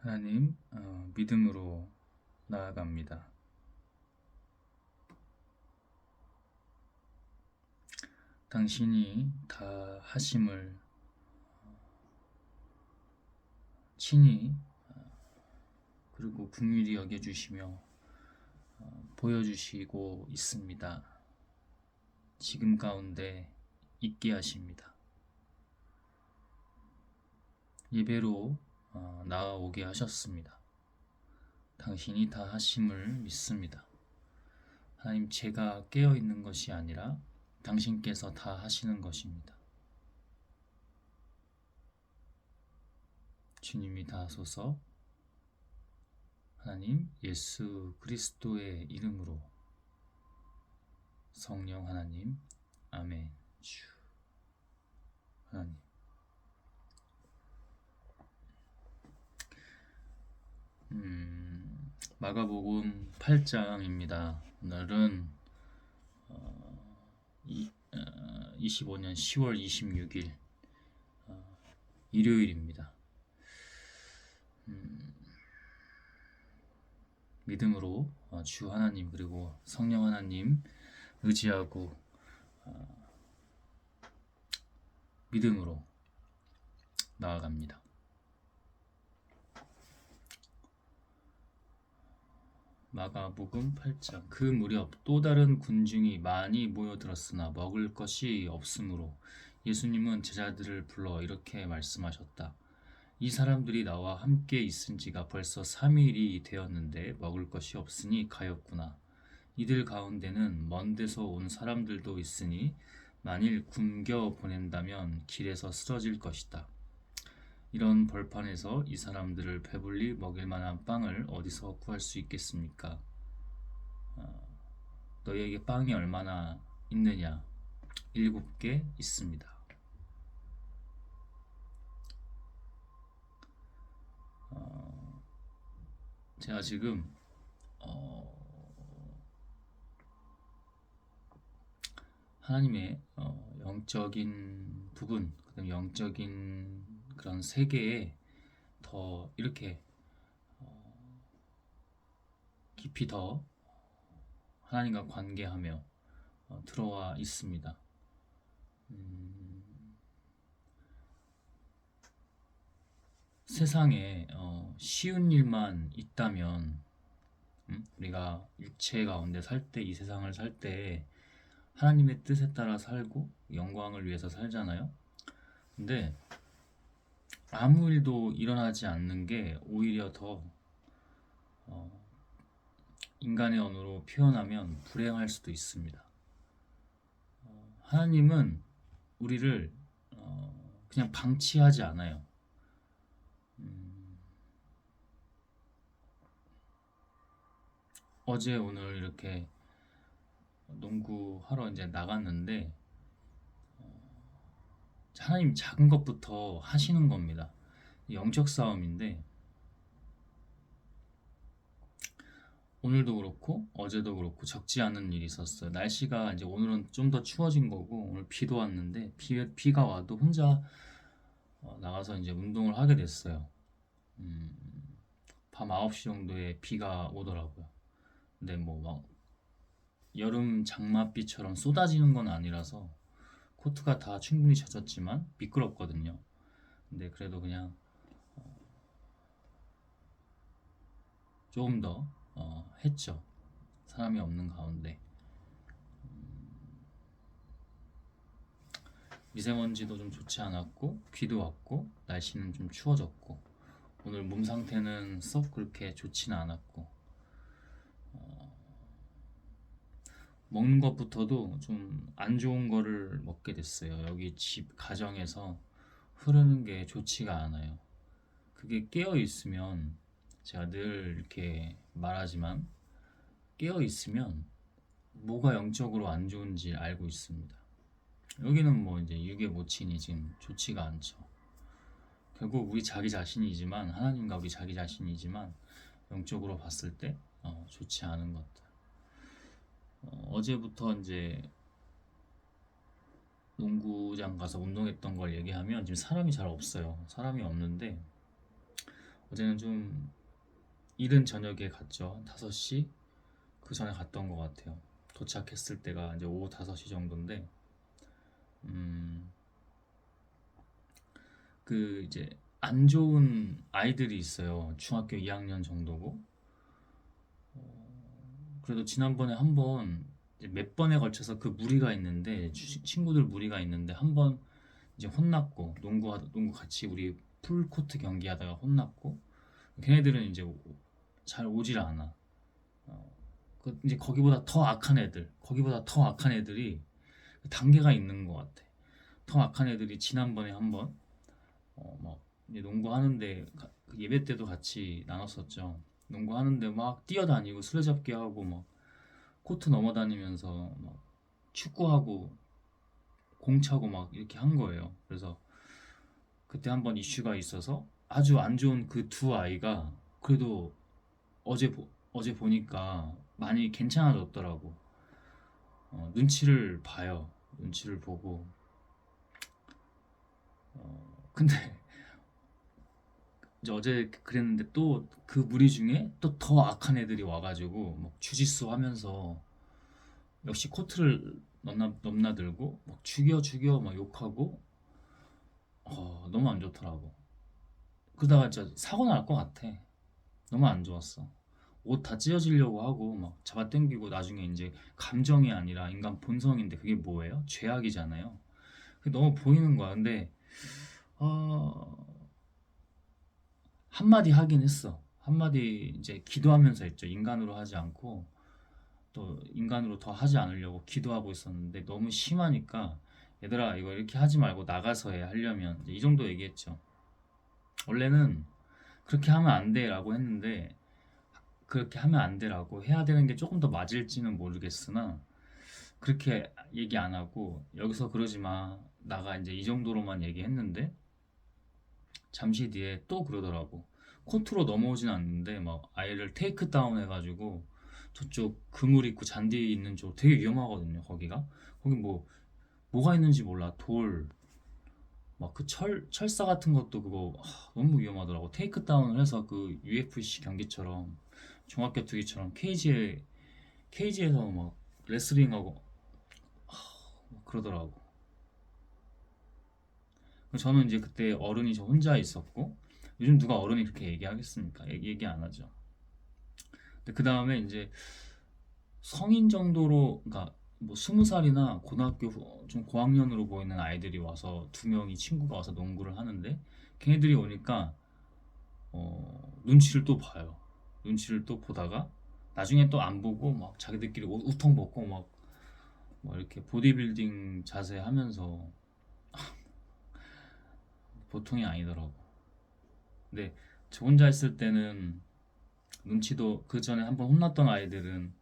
하나님, 믿음으로 나아갑니다. 당신이 다 하심을 친히 그리고 긍휼히 여겨주시며 보여주시고 있습니다. 지금 가운데 있게 하십니다. 예배로 나아오게 하셨습니다. 당신이 다 하심을 믿습니다. 하나님, 제가 깨어있는 것이 아니라 당신께서 다 하시는 것입니다. 주님이 다 하소서. 하나님, 예수 그리스도의 이름으로. 성령 하나님, 아멘. 주 하나님, 마가복음 8장입니다. 오늘은 25년 10월 26일 일요일입니다. 믿음으로 주 하나님 그리고 성령 하나님 의지하고 믿음으로 나아갑니다. 마가복음 8장. 그 무렵 또 다른 군중이 많이 모여들었으나 먹을 것이 없으므로 예수님은 제자들을 불러 이렇게 말씀하셨다. 이 사람들이 나와 함께 있은 지가 벌써 3일이 되었는데 먹을 것이 없으니 가엾구나. 이들 가운데는 먼 데서 온 사람들도 있으니 만일 굶겨 보낸다면 길에서 쓰러질 것이다. 이런 벌판에서 이 사람들을 배불리 먹일 만한 빵을 어디서 구할 수 있겠습니까? 너희에게 빵이 얼마나 있느냐? 7개 있습니다. 제가 지금 하나님의 영적인 부분, 그다음 영적인 그런 세계에 더 이렇게 깊이 더 하나님과 관계하며 들어와 있습니다. 세상에 쉬운 일만 있다면 우리가 육체 가운데 살 때, 이 세상을 살 때 하나님의 뜻에 따라 살고 영광을 위해서 살잖아요. 근데 아무 일도 일어나지 않는 게 오히려 더 인간의 언어로 표현하면 불행할 수도 있습니다. 하나님은 우리를 그냥 방치하지 않아요. 어제 오늘 이렇게 농구하러 이제 나갔는데 하나님 작은 것부터 하시는 겁니다. 영적 싸움인데 오늘도 그렇고 어제도 그렇고 적지 않은 일이 있었어요. 날씨가 이제 오늘은 좀 더 추워진 거고 오늘 비도 왔는데 비가 와도 혼자 나가서 이제 운동을 하게 됐어요. 밤 9시 정도에 비가 오더라고요. 근데 뭐 막 여름 장맛비처럼 쏟아지는 건 아니라서 코트가 다 충분히 젖었지만 미끄럽거든요. 근데 그래도 그냥 조금 더 했죠. 사람이 없는 가운데. 미세먼지도 좀 좋지 않았고 비도 왔고 날씨는 좀 추워졌고 오늘 몸 상태는 썩 그렇게 좋지는 않았고 먹는 것부터도 좀 안 좋은 거를 먹게 됐어요. 여기 집 가정에서 흐르는 게 좋지가 않아요. 그게 깨어 있으면 제가 늘 이렇게 말하지만 깨어 있으면 뭐가 영적으로 안 좋은지 알고 있습니다. 여기는 뭐 이제 유괴 모친이 지금 좋지가 않죠. 결국 우리 자기 자신이지만 하나님과 우리 자기 자신이지만 영적으로 봤을 때 좋지 않은 것들. 어제부터 이제 농구장 가서 운동했던 걸 얘기하면 지금 사람이 잘 없어요. 사람이 없는데 어제는 좀 이른 저녁에 갔죠. 한 5시 그 전에 갔던 것 같아요. 도착했을 때가 이제 오후 5시 정도인데 음, 그 이제 안 좋은 아이들이 있어요. 중학교 2학년 정도고. 그래도 지난번에 한번 몇 번에 걸쳐서 그 무리가 있는데 친구들 무리가 있는데 한 번 이제 혼났고 농구 같이 우리 풀코트 경기하다가 혼났고 걔네들은 이제 잘 오질 않아. 이제 거기보다 더 악한 애들이 단계가 있는 것 같아. 더 악한 애들이 지난번에 한번 막 이제 농구하는데 그 예배 때도 같이 나눴었죠. 농구하는데 막 뛰어다니고 술래잡기 하고 막 코트 넘어다니면서 막 축구하고 공 차고 막 이렇게 한 거예요. 그래서 그때 한번 이슈가 있어서 아주 안 좋은 그 두 아이가 그래도 어제 보니까 많이 괜찮아졌더라고. 눈치를 봐요. 눈치를 보고. 근데 이제 어제 그랬는데 또 그 무리 중에 또 더 악한 애들이 와가지고 막 주짓수 하면서 역시 코트를 넘나들고 막 죽여 막 욕하고 너무 안 좋더라고. 그러다가 진짜 사고 날 것 같아. 너무 안 좋았어. 옷 다 찢어지려고 하고 막 잡아당기고 나중에 이제 감정이 아니라 인간 본성인데 그게 뭐예요? 죄악이잖아요. 그게 너무 보이는 거야. 근데 어, 한마디 하긴 했어. 한마디 이제 기도하면서 했죠. 인간으로 하지 않고 또 인간으로 더 하지 않으려고 기도하고 있었는데 너무 심하니까 얘들아 이거 이렇게 하지 말고 나가서 해 하려면 이제 이 정도 얘기했죠. 원래는 그렇게 하면 안 돼라고 했는데 그렇게 하면 안 돼라고 해야 되는 게 조금 더 맞을지는 모르겠으나 그렇게 얘기 안 하고 여기서 그러지 마 나가 이제 이 정도로만 얘기했는데 잠시 뒤에 또 그러더라고. 코트로 넘어오진 않는데 막 아이를 테이크 다운 해가지고 저쪽 그물 있고 잔디 있는 쪽 되게 위험하거든요. 거기가 거기 뭐가 있는지 몰라. 돌 막 그 철사 같은 것도 그거 너무 위험하더라고. 테이크 다운을 해서 그 UFC 경기처럼 종합격투기처럼 케이지에서 막 레슬링하고 막 그러더라고. 저는 이제 그때 어른이 저 혼자 있었고 요즘 누가 어른이 그렇게 얘기하겠습니까? 얘기 안 하죠. 근데 그 다음에 이제 성인 정도로 그러니까 뭐 20살이나 고등학교 좀 고학년으로 보이는 아이들이 와서 2명이 친구가 와서 농구를 하는데 걔네들이 오니까 눈치를 또 봐요. 눈치를 또 보다가 나중에 또 안 보고 막 자기들끼리 옷 우통 벗고 막 이렇게 보디빌딩 자세 하면서 보통이 아니더라고. 근데 저 혼자 있을 때는 눈치도 그 전에 한번 혼났던 아이들은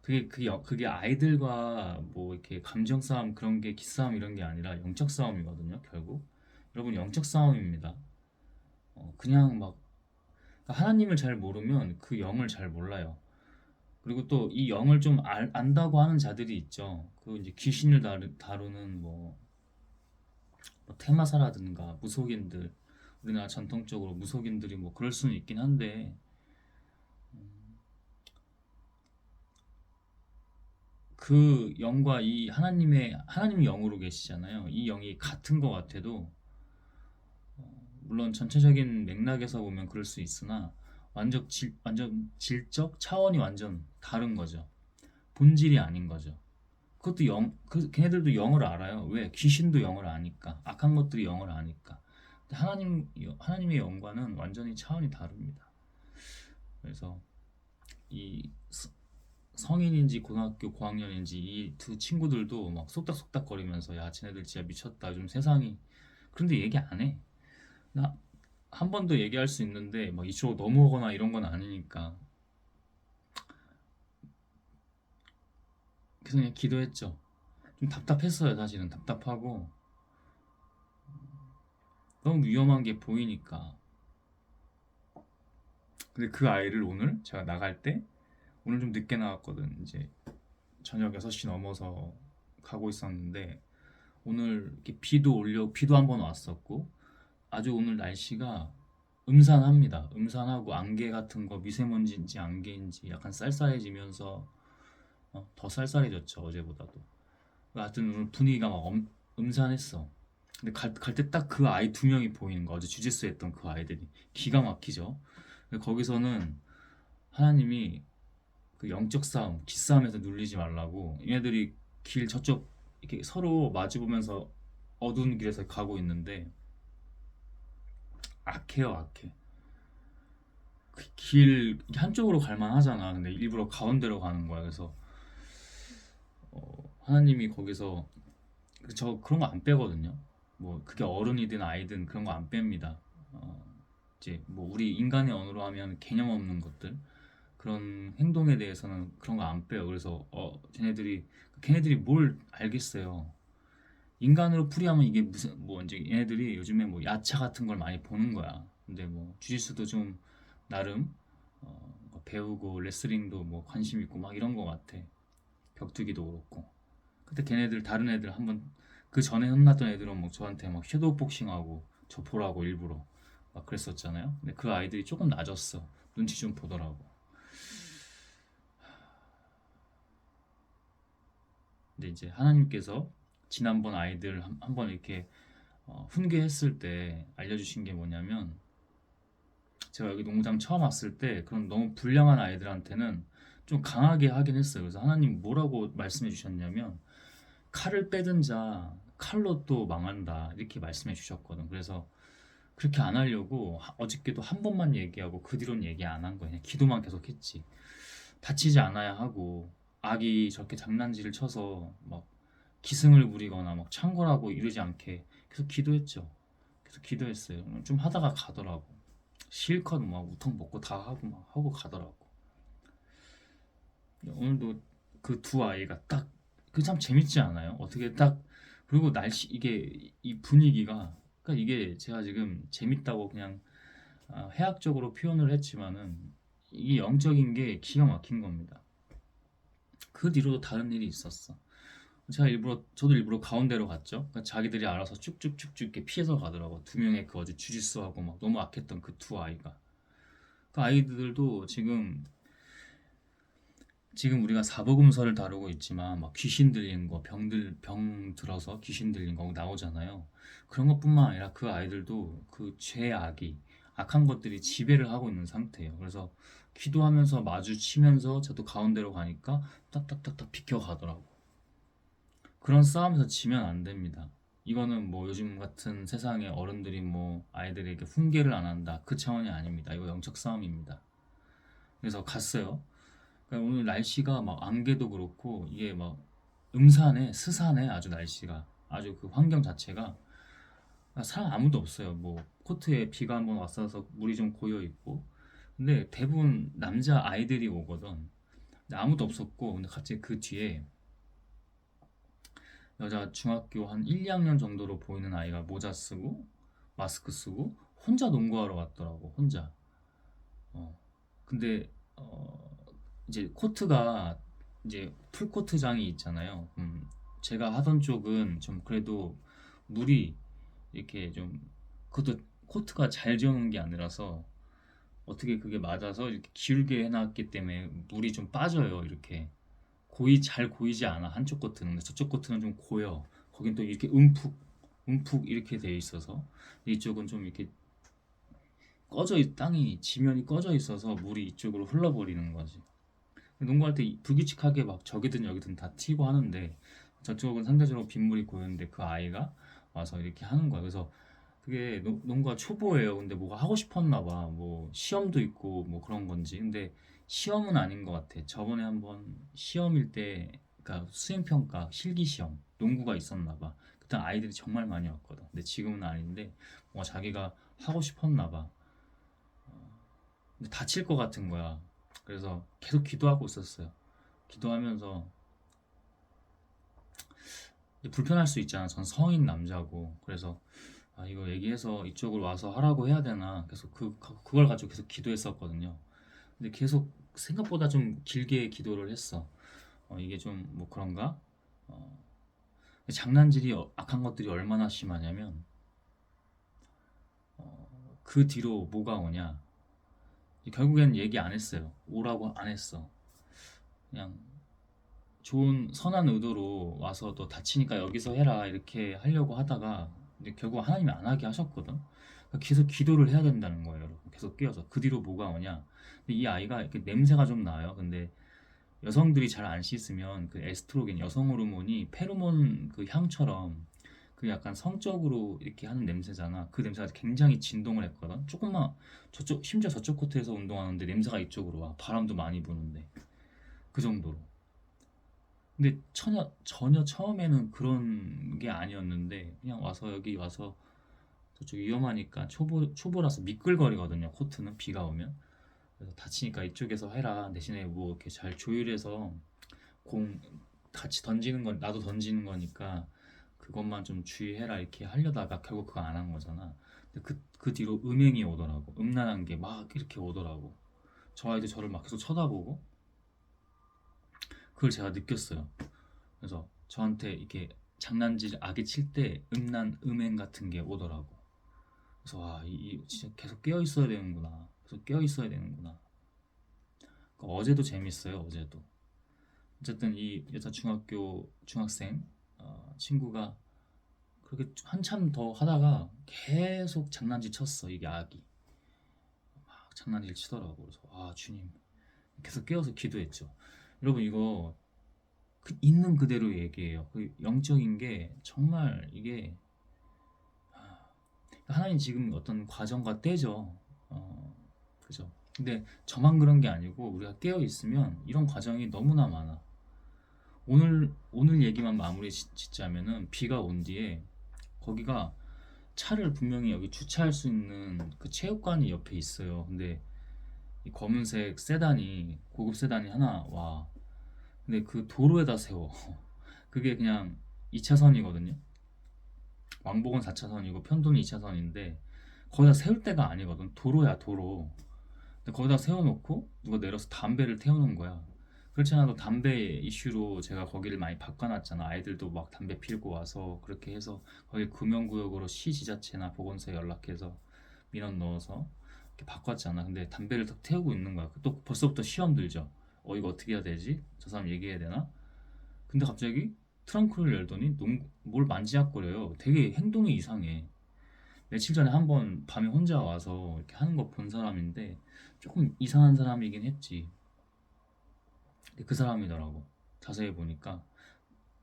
그게 아이들과 뭐 이렇게 감정 싸움 그런 게 기싸움 이런 게 아니라 영적 싸움이거든요. 결국 여러분 영적 싸움입니다. 그냥 막 하나님을 잘 모르면 그 영을 잘 몰라요. 그리고 또 이 영을 좀 안다고 하는 자들이 있죠. 그 이제 귀신을 다루는 뭐 테마사라든가 무속인들 우리나라 전통적으로 무속인들이 뭐 그럴 수는 있긴 한데 그 영과 이 하나님이 영으로 계시잖아요. 이 영이 같은 것 같아도 물론 전체적인 맥락에서 보면 그럴 수 있으나 완전 질적 차원이 완전 다른 거죠. 본질이 아닌 거죠. 그것도 걔네들도 영을 알아요. 왜? 귀신도 영을 아니까. 악한 것들이 영을 아니까. 근데 하나님의 영과는 완전히 차원이 다릅니다. 그래서 이 성인인지 고등학교 고학년인지 이 두 친구들도 막 속닥속닥거리면서 야, 쟤네들 진짜 미쳤다. 요즘 세상이. 그런데 얘기 안 해. 나 한 번 더 얘기할 수 있는데 막 이쪽으로 넘어오거나 이런 건 아니니까. 그래서 그냥 기도했죠. 좀 답답했어요, 사실은. 답답하고 너무 위험한 게 보이니까. 근데 그 아이를 오늘 제가 나갈 때 오늘 좀 늦게 나왔거든. 이제 저녁 6시 넘어서 가고 있었는데 오늘 이렇게 비도 한번 왔었고 아주 오늘 날씨가 음산합니다. 음산하고 안개 같은 거 미세먼지인지 안개인지 약간 쌀쌀해지면서 더 쌀쌀해졌죠 어제보다도. 하여튼 오늘 분위기가 막 음산했어. 근데 갈 때 딱 그 아이 두 명이 보이는 거. 어제 주짓수 했던 그 아이들이 기가 막히죠. 근데 거기서는 하나님이 그 영적 싸움, 기싸움에서 눌리지 말라고 얘네들이 길 저쪽 이렇게 서로 마주 보면서 어두운 길에서 가고 있는데 악해요, 악해. 그 길 한쪽으로 갈만 하잖아. 근데 일부러 가운데로 가는 거야. 그래서 하나님이 거기서 저 그런 거 안 빼거든요. 뭐 그게 어른이든 아이든 그런 거 안 뺍니다. 어, 이제 뭐 우리 인간의 언어로 하면 개념 없는 것들 그런 행동에 대해서는 그런 거 안 빼요. 그래서 걔네들이 뭘 알겠어요. 인간으로 풀이하면 이게 무슨 뭐 이제 얘네들이 요즘에 뭐 야차 같은 걸 많이 보는 거야. 근데 뭐 주짓수도 좀 나름 배우고 레슬링도 뭐 관심 있고 막 이런 거 같아. 격투기도 그렇고. 그때 걔네들 다른 애들 한번 그 전에 혼났던 애들은 뭐 저한테 막 섀도우 복싱하고 저 보라고 일부러 막 그랬었잖아요. 근데 그 아이들이 조금 낮았어. 눈치 좀 보더라고. 근데 이제 하나님께서 지난번 아이들 한번 이렇게 훈계했을 때 알려주신 게 뭐냐면 제가 여기 농구장 처음 왔을 때 그런 너무 불량한 아이들한테는 좀 강하게 하긴 했어요. 그래서 하나님 뭐라고 말씀해 주셨냐면 칼을 빼든 자 칼로 또 망한다 이렇게 말씀해 주셨거든. 그래서 그렇게 안 하려고 어저께도 한 번만 얘기하고 그 뒤로는 얘기 안 한 거예요. 그냥 기도만 계속 했지. 다치지 않아야 하고 악이 저렇게 장난질을 쳐서 막 기승을 부리거나 막 창궐하고 이러지 않게 계속 기도했죠. 계속 기도했어요. 좀 하다가 가더라고. 실컷 막 우통 벗고 다 하고 막 하고 가더라고. 오늘도 그 두 아이가 딱 그 참 재밌지 않아요? 어떻게 딱 그리고 날씨 이게 이 분위기가 그러니까 이게 제가 지금 재밌다고 그냥 해학적으로 표현을 했지만은 이게 영적인 게 기가 막힌 겁니다. 그 뒤로도 다른 일이 있었어. 저도 일부러 가운데로 갔죠. 그러니까 자기들이 알아서 쭉쭉쭉쭉 이렇게 피해서 가더라고. 두 명의 그 어제 주짓수하고 막 너무 악했던 그 두 아이가. 그 아이들도 지금 우리가 사복음서를 다루고 있지만 막 귀신 들린 거, 병 들어서 귀신 들린 거 나오잖아요. 그런 것뿐만 아니라 그 아이들도 그 죄악이 악한 것들이 지배를 하고 있는 상태예요. 그래서 기도하면서 마주치면서 저도 가운데로 가니까 딱딱딱딱 비켜가더라고. 그런 싸움에서 지면 안 됩니다. 이거는 뭐 요즘 같은 세상에 어른들이 뭐 아이들에게 훈계를 안 한다. 그 차원이 아닙니다. 이거 영적 싸움입니다. 그래서 갔어요. 그러니까 오늘 날씨가 막 안개도 그렇고 이게 막 스산해 아주 날씨가 아주 그 환경 자체가 사람 아무도 없어요. 뭐 코트에 비가 한번 왔어서 물이 좀 고여 있고 근데 대부분 남자 아이들이 오거든. 근데 아무도 없었고 근데 갑자기 그 뒤에 여자 중학교 한 1, 2학년 정도로 보이는 아이가 모자 쓰고 마스크 쓰고 혼자 농구하러 왔더라고 혼자. 어. 근데 이제 코트가 이제 풀코트장이 있잖아요. 제가 하던 쪽은 좀 그래도 물이 이렇게 좀 그것도 코트가 잘 지어놓은 게 아니라서 어떻게 그게 맞아서 이렇게 기울게 해놨기 때문에 물이 좀 빠져요. 이렇게 잘 고이지 않아 한쪽 코트는. 근데 저쪽 코트는 좀 고여. 거긴 또 이렇게 움푹 이렇게 돼 있어서 이쪽은 좀 이렇게 땅이 지면이 꺼져 있어서 물이 이쪽으로 흘러버리는 거지. 농구할 때 불규칙하게 막 저기든 여기든 다 튀고 하는데 저쪽은 상대적으로 빗물이 고였는데 그 아이가 와서 이렇게 하는 거야. 그래서 그게 농구가 초보예요. 근데 뭐가 하고 싶었나 봐. 뭐 시험도 있고 뭐 그런 건지. 근데 시험은 아닌 것 같아. 저번에 한번 시험일 때 그러니까 수행평가 실기 시험 농구가 있었나 봐. 그때 아이들이 정말 많이 왔거든. 근데 지금은 아닌데 뭐 자기가 하고 싶었나 봐. 근데 다칠 것 같은 거야. 그래서 계속 기도하고 있었어요. 기도하면서 불편할 수 있잖아. 전 성인 남자고. 그래서 이거 얘기해서 이쪽으로 와서 하라고 해야 되나. 계속 그걸 가지고 계속 기도했었거든요. 근데 계속 생각보다 좀 길게 기도를 했어. 이게 좀 뭐 그런가? 어, 장난질이 악한 것들이 얼마나 심하냐면 그 뒤로 뭐가 오냐? 결국엔 얘기 안 했어요. 오라고 안 했어. 그냥 좋은 선한 의도로 와서 너 다치니까 여기서 해라 이렇게 하려고 하다가 근데 결국 하나님이 안 하게 하셨거든. 그러니까 계속 기도를 해야 된다는 거예요, 여러분. 계속 깨어서 그 뒤로 뭐가 오냐? 근데 이 아이가 이렇게 냄새가 좀 나요. 근데 여성들이 잘 안 씻으면 그 에스트로겐 여성 호르몬이 페로몬 그 향처럼 그 약간 성적으로 이렇게 하는 냄새잖아. 그 냄새가 굉장히 진동을 했거든. 조금만 저쪽 심지어 저쪽 코트에서 운동하는데 냄새가 이쪽으로 와. 바람도 많이 부는데 그 정도로. 근데 전혀 처음에는 그런 게 아니었는데 그냥 와서 여기 와서 저쪽 위험하니까 초보라서 미끌거리거든요. 코트는 비가 오면. 그래서 다치니까 이쪽에서 해라. 대신에 뭐 이렇게 잘 조율해서 공 같이 던지는 건 나도 던지는 거니까 그것만 좀 주의해라 이렇게 하려다가 결국 그거 안 한 거잖아. 근데 그 뒤로 음행이 오더라고. 음란한 게 막 이렇게 오더라고. 저 아이도 저를 막 계속 쳐다보고 그걸 제가 느꼈어요. 그래서 저한테 이렇게 장난질 악에 칠 때 음행 같은 게 오더라고. 그래서 와, 진짜 계속 깨어 있어야 되는구나. 계속 깨어 있어야 되는구나. 그러니까 어제도 재밌어요. 어제도. 어쨌든 이 여자 중학생 친구가 그렇게 한참 더 하다가 계속 장난질 쳤어. 이게 악이 막 장난질 치더라고. 그래서 아 주님 계속 깨어서 기도했죠. 여러분 이거 있는 그대로 얘기해요. 그 영적인 게 정말 이게 하나님 지금 어떤 과정과 때죠. 그죠? 근데 저만 그런 게 아니고 우리가 깨어 있으면 이런 과정이 너무나 많아. 오늘 얘기만 마무리 짓자면은 비가 온 뒤에 거기가 차를 분명히 여기 주차할 수 있는 그 체육관이 옆에 있어요. 근데 이 검은색 세단이 고급 세단이 하나 와. 근데 그 도로에다 세워. 그게 그냥 2차선이거든요. 왕복은 4차선이고 편도는 2차선인데 거기다 세울 데가 아니거든. 도로야 도로. 근데 거기다 세워놓고 누가 내려서 담배를 태우는 거야. 그렇지 않아도 담배 이슈로 제가 거기를 많이 바꿔놨잖아. 아이들도 막 담배 피우고 와서 그렇게 해서 거기 금연구역으로 시 지자체나 보건소에 연락해서 민원 넣어서 이렇게 바꿨잖아. 근데 담배를 딱 태우고 있는 거야. 또 벌써부터 시험 들죠. 이거 어떻게 해야 되지? 저 사람 얘기해야 되나? 근데 갑자기 트렁크를 열더니 뭘 만지작거려요. 되게 행동이 이상해. 며칠 전에 한번 밤에 혼자 와서 이렇게 하는 거 본 사람인데 조금 이상한 사람이긴 했지. 근데 그 사람이더라고. 자세히 보니까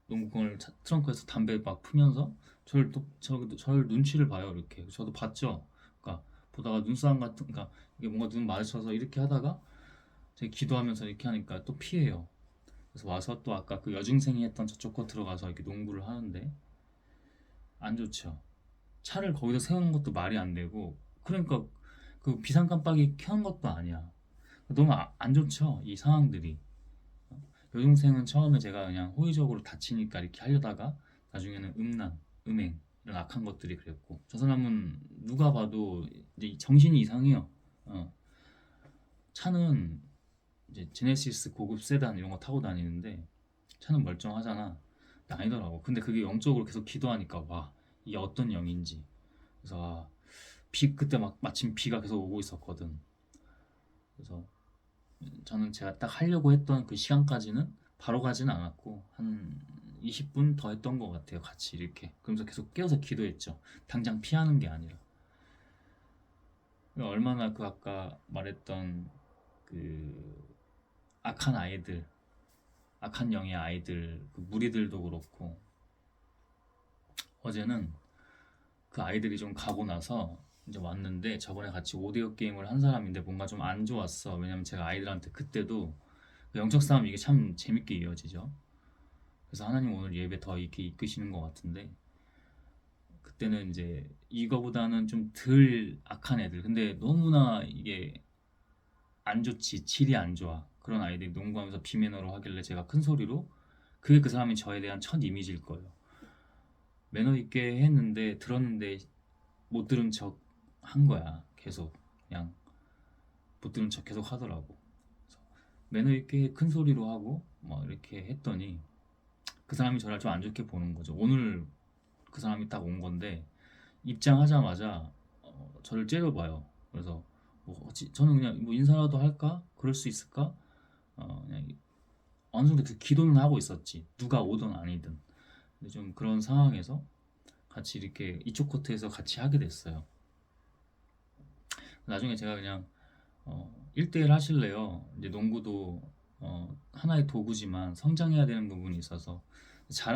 농구공을 트렁크에서 담배 막 풀면서 저를 눈치를 봐요. 이렇게 저도 봤죠. 그러니까 보다가 눈싸움 같은, 그러니까 이게 뭔가 눈 마주쳐서 이렇게 하다가 제가 기도하면서 이렇게 하니까 또 피해요. 그래서 와서 또 아까 그 여중생이 했던 저쪽 거 들어가서 이렇게 농구를 하는데 안 좋죠. 차를 거기서 세우는 것도 말이 안 되고 그러니까 그 비상 깜빡이 켜는 것도 아니야. 너무 안 좋죠. 이 상황들이. 여동생은 처음에 제가 그냥 호의적으로 다치니까 이렇게 하려다가 나중에는 음행 이런 악한 것들이 그랬고 저 사람은 누가 봐도 이제 정신이 이상해요. 어. 차는 이제 제네시스 고급 세단 이런 거 타고 다니는데 차는 멀쩡하잖아. 근데 아니더라고. 근데 그게 영적으로 계속 기도하니까 와 이게 어떤 영인지. 그래서 그때 막 마침 비가 계속 오고 있었거든. 그래서 저는 제가 딱 하려고 했던 그 시간까지는 바로 가진 않았고 한 20분 더 했던 것 같아요. 같이 이렇게. 그러면서 계속 깨어서 기도했죠. 당장 피하는 게 아니라. 얼마나 그 아까 말했던 그 악한 아이들, 악한 영의 아이들, 그 무리들도 그렇고 어제는 그 아이들이 좀 가고 나서 이제 왔는데 저번에 같이 오디오 게임을 한 사람인데 뭔가 좀 안 좋았어. 왜냐면 제가 아이들한테 그때도 그 영적 싸움 이게 참 재밌게 이어지죠. 그래서 하나님 오늘 예배 더 이렇게 이끄시는 것 같은데 그때는 이제 이거보다는 좀 덜 악한 애들 근데 너무나 이게 안 좋지 질이 안 좋아 그런 아이들이 농구하면서 비매너로 하길래 제가 큰 소리로 그게 그 사람이 저에 대한 첫 이미지일 거예요. 매너 있게 했는데 들었는데 못 들은 척 한 거야. 계속 그냥 못 들은 척 계속 하더라고. 그래서 매너 있게 큰 소리로 하고 막 이렇게 했더니 그 사람이 저를 좀 안 좋게 보는 거죠. 오늘 그 사람이 딱 온 건데 입장하자마자 저를 째려봐요. 그래서 저는 그냥 뭐 인사라도 할까? 그럴 수 있을까? 그냥 어느 정도 그 기도는 하고 있었지. 누가 오든 아니든. 근데 좀 그런 상황에서 같이 이렇게 이쪽 코트에서 같이 하게 됐어요. 나중에 제가 그냥 1대1 하실래요? 이제 농구도 하나의 도구지만 성장해야 되는 부분이 있어서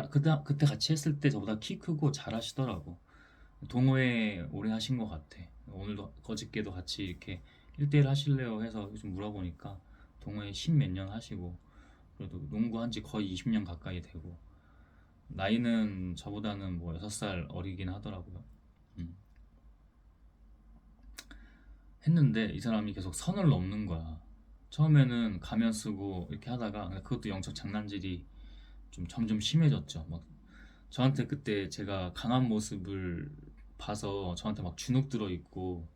그때 같이 했을 때 저보다 키 크고 잘 하시더라고. 동호회 오래 하신 것 같아. 오늘도 거짓께도 같이 이렇게 1대1 하실래요? 해서 좀 물어보니까 동호회 10 몇 년 하시고 그래도 농구 한지 거의 20년 가까이 되고 나이는 저보다는 뭐 6살 어리긴 하더라고요. 음. 했는데 이 사람이 계속 선을 넘는 거야. 처음에는 가면 쓰고 이렇게 하다가 그것도 영적 장난질이 좀 점점 심해졌죠. 막 저한테 그때 제가 강한 모습을 봐서 저한테 막 주눅 들어 있고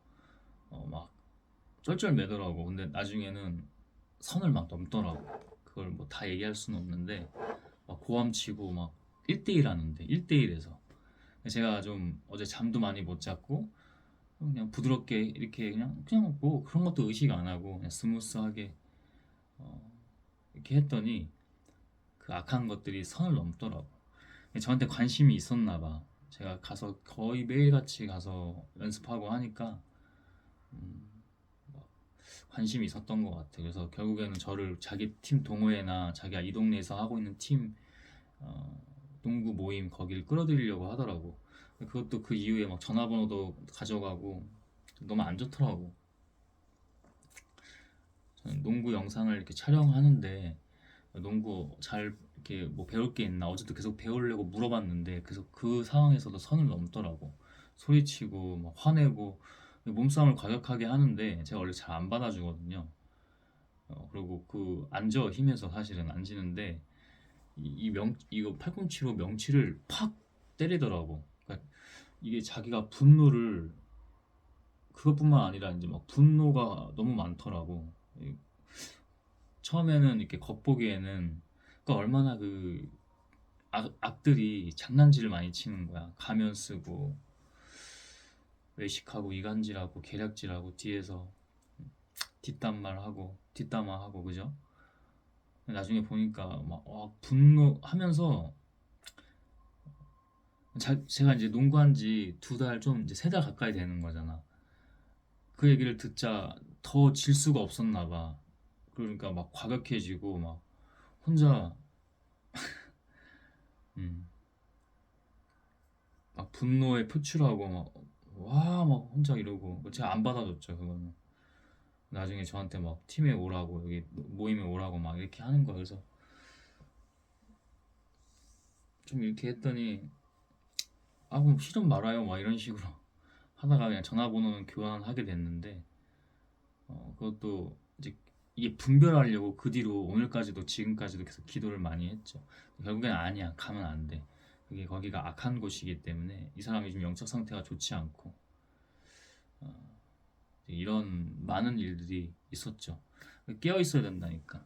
막 쩔쩔매더라고. 근데 나중에는 선을 막 넘더라고. 그걸 뭐 다 얘기할 수는 없는데 막 고함치고 막 1대1 하는데 1대1에서 제가 좀 어제 잠도 많이 못 잤고 그냥 부드럽게 이렇게 그냥 뭐 그런 것도 의식 안 하고 그냥 스무스하게 어, 이렇게 했더니 그 악한 것들이 선을 넘더라고. 저한테 관심이 있었나 봐. 제가 가서 거의 매일같이 가서 연습하고 하니까 음, 관심이 있었던 것 같아. 그래서 결국에는 저를 자기 팀 동호회나 자기가 이 동네에서 하고 있는 팀 어, 농구 모임 거길 끌어들이려고 하더라고. 그것도 그 이후에 막 전화번호도 가져가고 너무 안 좋더라고. 저는 농구 영상을 이렇게 촬영하는데 농구 잘 이렇게 뭐 배울 게 있나 어제도 계속 배우려고 물어봤는데 계속 그 상황에서도 선을 넘더라고. 소리치고 막 화내고 몸싸움을 과격하게 하는데 제가 원래 잘 안 받아주거든요. 그리고 그 앉아 힘에서 사실은 앉는데 이거 팔꿈치로 명치를 팍 때리더라고. 그러니까 이게 자기가 분노를 그것뿐만 아니라 이제 막 분노가 너무 많더라고. 처음에는 이렇게 겉보기에는 그러니까 얼마나 그 악들이 장난질을 많이 치는 거야. 가면 쓰고 외식하고 이간질하고 계략질하고 뒤에서 뒷담말하고 뒷담화하고 그죠? 나중에 보니까 막 분노하면서 제가 이제 농구한 지 2달 좀 이제 3달 가까이 되는 거잖아. 그 얘기를 듣자 더 질 수가 없었나 봐. 그러니까 막 과격해지고 막 혼자 음, 막 분노에 표출하고 막 와 막 혼자 이러고 제가 안 받아줬죠 그거는. 나중에 저한테 막 팀에 오라고 여기 모임에 오라고 막 이렇게 하는 거야. 그래서 좀 이렇게 했더니 그럼 싫으면 말아요 막 이런 식으로 하다가 그냥 전화번호는 교환하게 됐는데 그것도 이제 이게 분별하려고 그 뒤로 오늘까지도 지금까지도 계속 기도를 많이 했죠. 결국엔 아니야 가면 안 돼. 그게 거기가 악한 곳이기 때문에 이 사람이 좀 영적 상태가 좋지 않고 이런 많은 일들이 있었죠. 깨어 있어야 된다니까.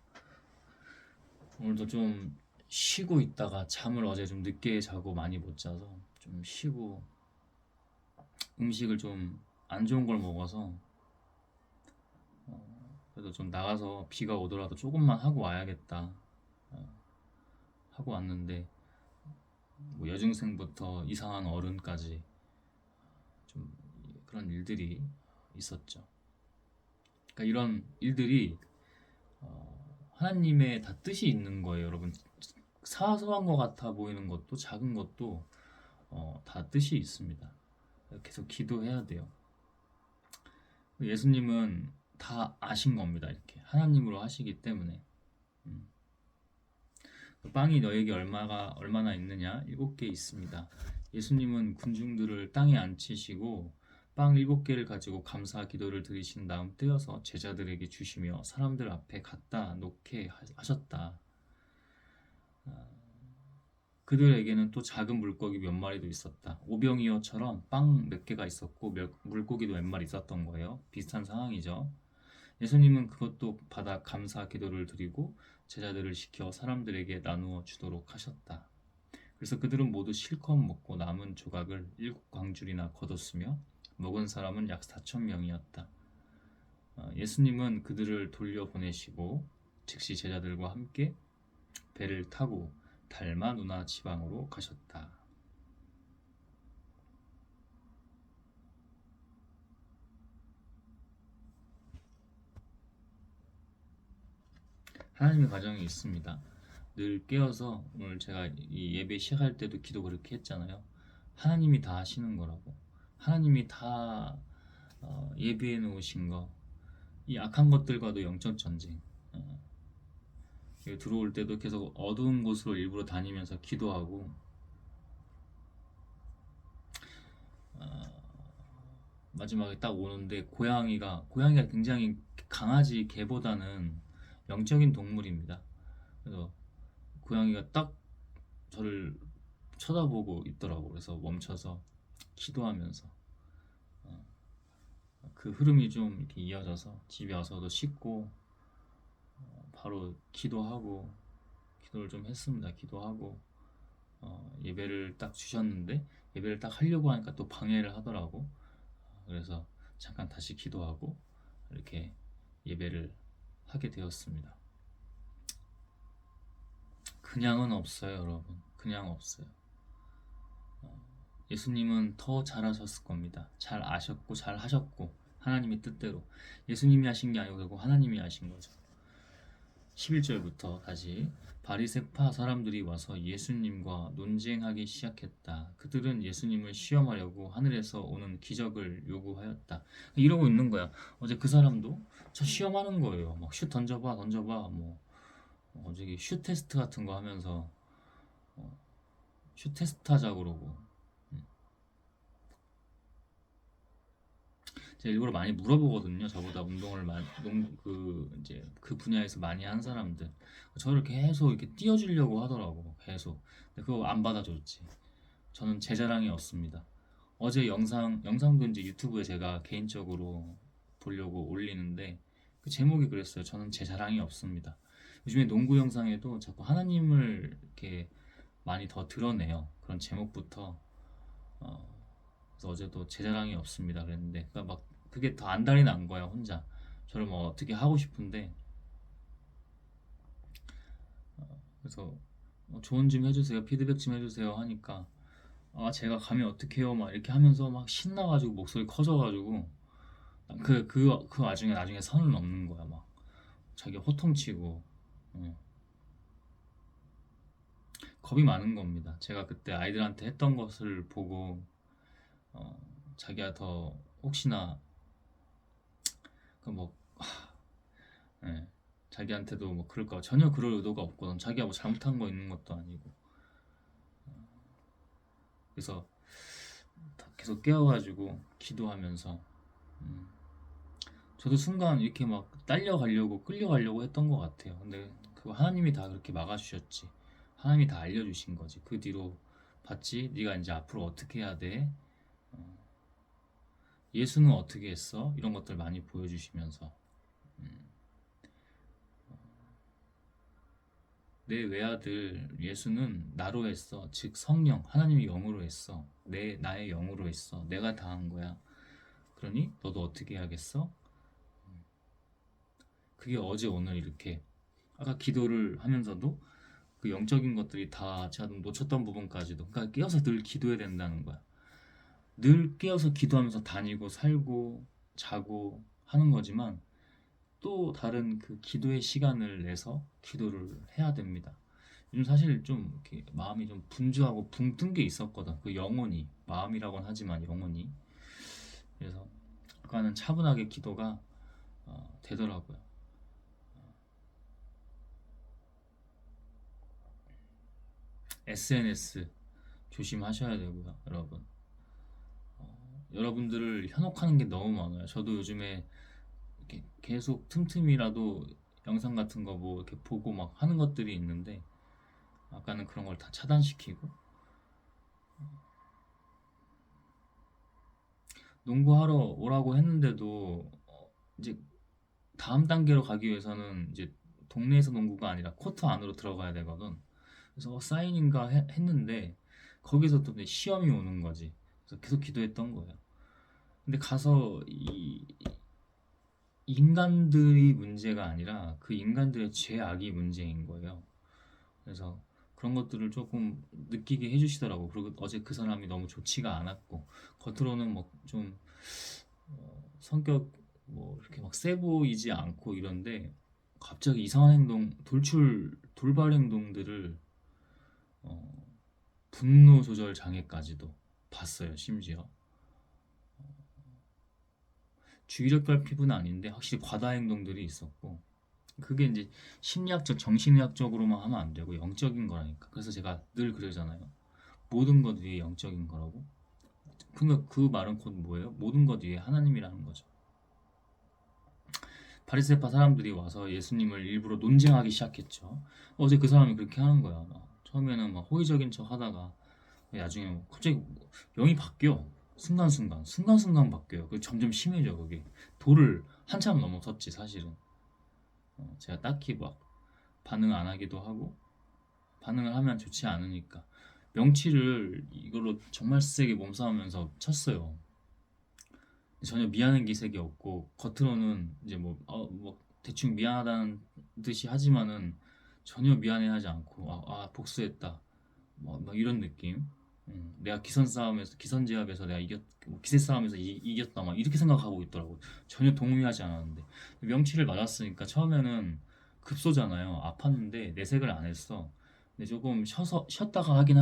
오늘도 좀 쉬고 있다가 잠을 어제 좀 늦게 자고 많이 못 자서 좀 쉬고 음식을 좀 안 좋은 걸 먹어서 그래도 좀 나가서 비가 오더라도 조금만 하고 와야겠다 하고 왔는데 뭐 여중생부터 이상한 어른까지 좀 그런 일들이 있었죠. 그러니까 이런 일들이 하나님의 다 뜻이 있는 거예요, 여러분. 사소한 것 같아 보이는 것도 작은 것도 다 뜻이 있습니다. 계속 기도해야 돼요. 예수님은 다 아신 겁니다. 이렇게 하나님으로 하시기 때문에 빵이 너에게 얼마나 있느냐? 7개 있습니다. 예수님은 군중들을 땅에 앉히시고 빵 7개를 가지고 감사 기도를 드리신 다음 떼어서 제자들에게 주시며 사람들 앞에 갖다 놓게 하셨다. 그들에게는 또 작은 물고기 몇 마리도 있었다. 오병이어처럼 빵 몇 개가 있었고 물고기도 몇 마리 있었던 거예요. 비슷한 상황이죠. 예수님은 그것도 받아 감사 기도를 드리고 제자들을 시켜 사람들에게 나누어 주도록 하셨다. 그래서 그들은 모두 실컷 먹고 남은 조각을 7광줄이나 거뒀으며 먹은 사람은 약 4천 명이었다. 예수님은 그들을 돌려보내시고 즉시 제자들과 함께 배를 타고 달마누나 지방으로 가셨다. 하나님의 가정이 있습니다. 늘 깨어서 오늘 제가 이 예배 시작할 때도 기도 그렇게 했잖아요. 하나님이 다 하시는 거라고. 하나님이 다 예비해 놓으신 거. 이 악한 것들과도 영적 전쟁. 여기 들어올 때도 계속 어두운 곳으로 일부러 다니면서 기도하고 마지막에 딱 오는데 고양이가 굉장히 강아지 개보다는 영적인 동물입니다. 그래서 고양이가 딱 저를 쳐다보고 있더라고. 그래서 멈춰서 기도하면서 그 흐름이 좀 이렇게 이어져서 집에 와서도 씻고 바로 기도를 좀 했습니다. 기도하고 예배를 딱 주셨는데 예배를 딱 하려고 하니까 또 방해를 하더라고. 그래서 잠깐 다시 기도하고 이렇게 예배를 하게 되었습니다. 그냥은 없어요, 여러분. 그냥 없어요. 예수님은 더 잘하셨을 겁니다. 잘 아셨고 잘 하셨고 하나님의 뜻대로 예수님이 하신 게 아니고 결국 하나님이 하신 거죠. 11절부터 다시 바리새파 사람들이 와서 예수님과 논쟁하기 시작했다. 그들은 예수님을 시험하려고 하늘에서 오는 기적을 요구하였다. 이러고 있는 거야. 어제 그 사람도 저 시험하는 거예요. 막 슛 던져봐 뭐 저기 슛 테스트 같은 거 하면서 슛 테스트 하자 그러고 제가 일부러 많이 물어보거든요. 저보다 운동을 이제 그 분야에서 많이 한 사람들 저를 계속 이렇게 띄워주려고 하더라고. 계속. 근데 그거 안 받아줬지. 저는 제 자랑이 없습니다. 어제 영상도 이제 유튜브에 제가 개인적으로 보려고 올리는데 그 제목이 그랬어요. 저는 제 자랑이 없습니다. 요즘에 농구 영상에도 자꾸 하나님을 이렇게 많이 더 드러내요. 그런 제목부터 그래서 어제도 제 자랑이 없습니다 그랬는데 그러니까 막 그게 더 안달이 난 거야 혼자. 저를 뭐 어떻게 하고 싶은데 그래서 조언 좀 해주세요, 피드백 좀 해주세요 하니까 제가 가면 어떡해요 막 이렇게 하면서 막 신나가지고 목소리 커져가지고 그 와중에 나중에 선을 넘는 거야. 막 자기 호통치고 겁이 많은 겁니다. 제가 그때 아이들한테 했던 것을 보고 자기가 더 혹시나 그뭐 예, 자기한테도 뭐 그럴까 전혀 그럴 의도가 없거든. 자기가 뭐 잘못한 거 있는 것도 아니고. 그래서 계속 깨워가지고 기도하면서 저도 순간 이렇게 막 딸려가려고 끌려가려고 했던 것 같아요. 근데 그거 하나님이 다 그렇게 막아주셨지. 하나님이 다 알려주신 거지. 그 뒤로 봤지. 네가 이제 앞으로 어떻게 해야 돼? 예수는 어떻게 했어? 이런 것들 많이 보여주시면서 내 외아들 예수는 나로 했어. 즉 성령 하나님이 영으로 했어. 나의 영으로 했어. 내가 다 한 거야. 그러니 너도 어떻게 해야겠어? 그게 어제 오늘 이렇게 아까 기도를 하면서도 그 영적인 것들이 다 제가 좀 놓쳤던 부분까지도 그러니까 깨어서 늘 기도해야 된다는 거야. 늘 깨어서 기도하면서 다니고 살고 자고 하는 거지만 또 다른 그 기도의 시간을 내서 기도를 해야 됩니다. 요즘 사실 좀 이렇게 마음이 좀 분주하고 붕 뜬 게 있었거든. 그 영혼이 마음이라고는 하지만 영혼이. 그래서 아까는 차분하게 기도가 되더라고요. SNS 조심하셔야 되고요, 여러분. 여러분들을 현혹하는 게 너무 많아요. 저도 요즘에 이렇게 계속 틈틈이라도 영상 같은 거 뭐 이렇게 보고 막 하는 것들이 있는데 아까는 그런 걸 다 차단시키고 농구하러 오라고 했는데도 이제 다음 단계로 가기 위해서는 이제 동네에서 농구가 아니라 코트 안으로 들어가야 되거든. 그래서 사인인가 했는데 거기서 또 시험이 오는 거지. 그래서 계속 기도했던 거예요. 근데 가서 이 인간들이 문제가 아니라 그 인간들의 죄악이 문제인 거예요. 그래서 그런 것들을 조금 느끼게 해주시더라고. 그리고 어제 그 사람이 너무 좋지가 않았고 겉으로는 뭐 좀 성격 뭐 이렇게 막 세 보이지 않고 이런데 갑자기 이상한 행동, 돌발 행동들을 어, 분노 조절 장애까지도 봤어요. 심지어 주의력별 피부는 아닌데 확실히 과다 행동들이 있었고 그게 이제 심리학적, 정신의학적으로만 하면 안 되고 영적인 거라니까. 그래서 제가 늘 그러잖아요. 모든 것 위에 영적인 거라고. 그러니까 그 말은 곧 뭐예요? 모든 것 위에 하나님이라는 거죠. 바리새파 사람들이 와서 예수님을 일부러 논쟁하기 시작했죠. 어제 그 사람이 그렇게 하는 거야. 막 처음에는 막 호의적인 척 하다가 나중에 갑자기 영이 바뀌어. 순간순간 바뀌어요. 그 점점 심해져 그게. 도를 한참 넘어섰지 사실은. 제가 딱히 막 반응 안 하기도 하고 반응을 하면 좋지 않으니까 명치를 이걸로 정말 세게 몸싸움면서 쳤어요. 전혀 미안한 기색이 없고 겉으로는 이제 뭐 대충 미안하다는 듯이 하지만은 전혀 미안해하지 않고 복수했다 뭐 이런 느낌. 내가 기선제압에서 내가 뭐 기세 싸움에서 이겼다 막 이렇게 생각하고 있더라고. 전혀 동의하지 않았는데 명치를 맞았으니까 처음에는 급소잖아요. 아팠는데 내색을 안 했어. 근데 조금 쉬었다가 하긴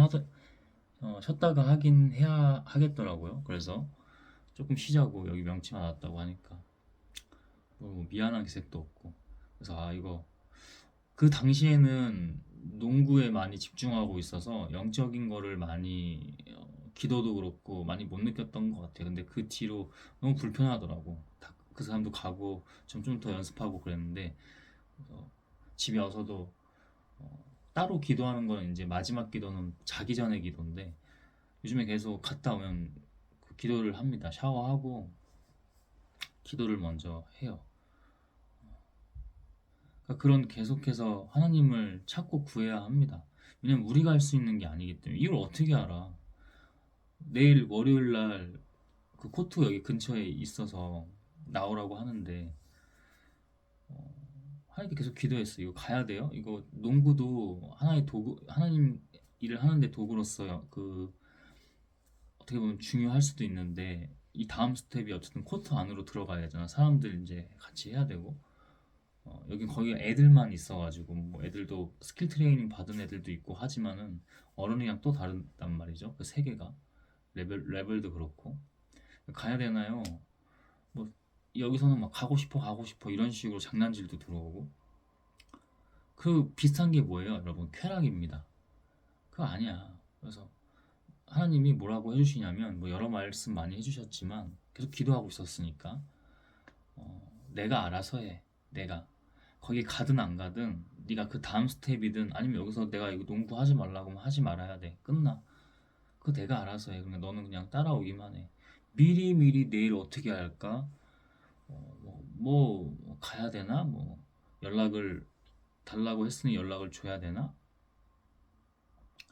해야 하겠더라고요. 그래서 조금 쉬자고 여기 명치 맞았다고 하니까 뭐 미안한 기색도 없고. 그래서 이거 그 당시에는 농구에 많이 집중하고 있어서 영적인 거를 많이 기도도 그렇고 많이 못 느꼈던 것 같아요. 근데 그 뒤로 너무 불편하더라고. 그 사람도 가고 좀 더 연습하고 그랬는데 집에 와서도 따로 기도하는 건 이제 마지막 기도는 자기 전에 기도인데 요즘에 계속 갔다 오면 그 기도를 합니다. 샤워하고 기도를 먼저 해요. 그러니까 그런 계속해서 하나님을 찾고 구해야 합니다. 왜냐면 우리가 할 수 있는 게 아니기 때문에. 이걸 어떻게 알아? 내일 월요일 날 그 코트 여기 근처에 있어서 나오라고 하는데 하나님께 계속 기도했어요. 이거 가야 돼요? 이거 농구도 하나의 도구, 하나님 일을 하는데 도구로서 그 어떻게 보면 중요할 수도 있는데 이 다음 스텝이 어쨌든 코트 안으로 들어가야 되잖아. 사람들 이제 같이 해야 되고 여긴 거기 애들만 있어가지고 뭐 애들도 스킬 트레이닝 받은 애들도 있고 하지만은 어른이랑 또 다르단 말이죠. 그 세계가 레벨도 그렇고 가야 되나요? 뭐 여기서는 막 가고 싶어 이런 식으로 장난질도 들어오고 그 비슷한 게 뭐예요, 여러분? 쾌락입니다. 그거 아니야. 그래서 하나님이 뭐라고 해주시냐면 뭐 여러 말씀 많이 해주셨지만 계속 기도하고 있었으니까 내가 알아서 해. 내가 거기 가든 안 가든 네가 그 다음 스텝이든 아니면 여기서 내가 이거 농구 하지 말라고 하면 하지 말아야 돼. 끝나. 그거 내가 알아서 해. 그냥 너는 그냥 따라오기만 해. 미리 내일 어떻게 할까? 가야 되나? 뭐 연락을 달라고 했으니 연락을 줘야 되나?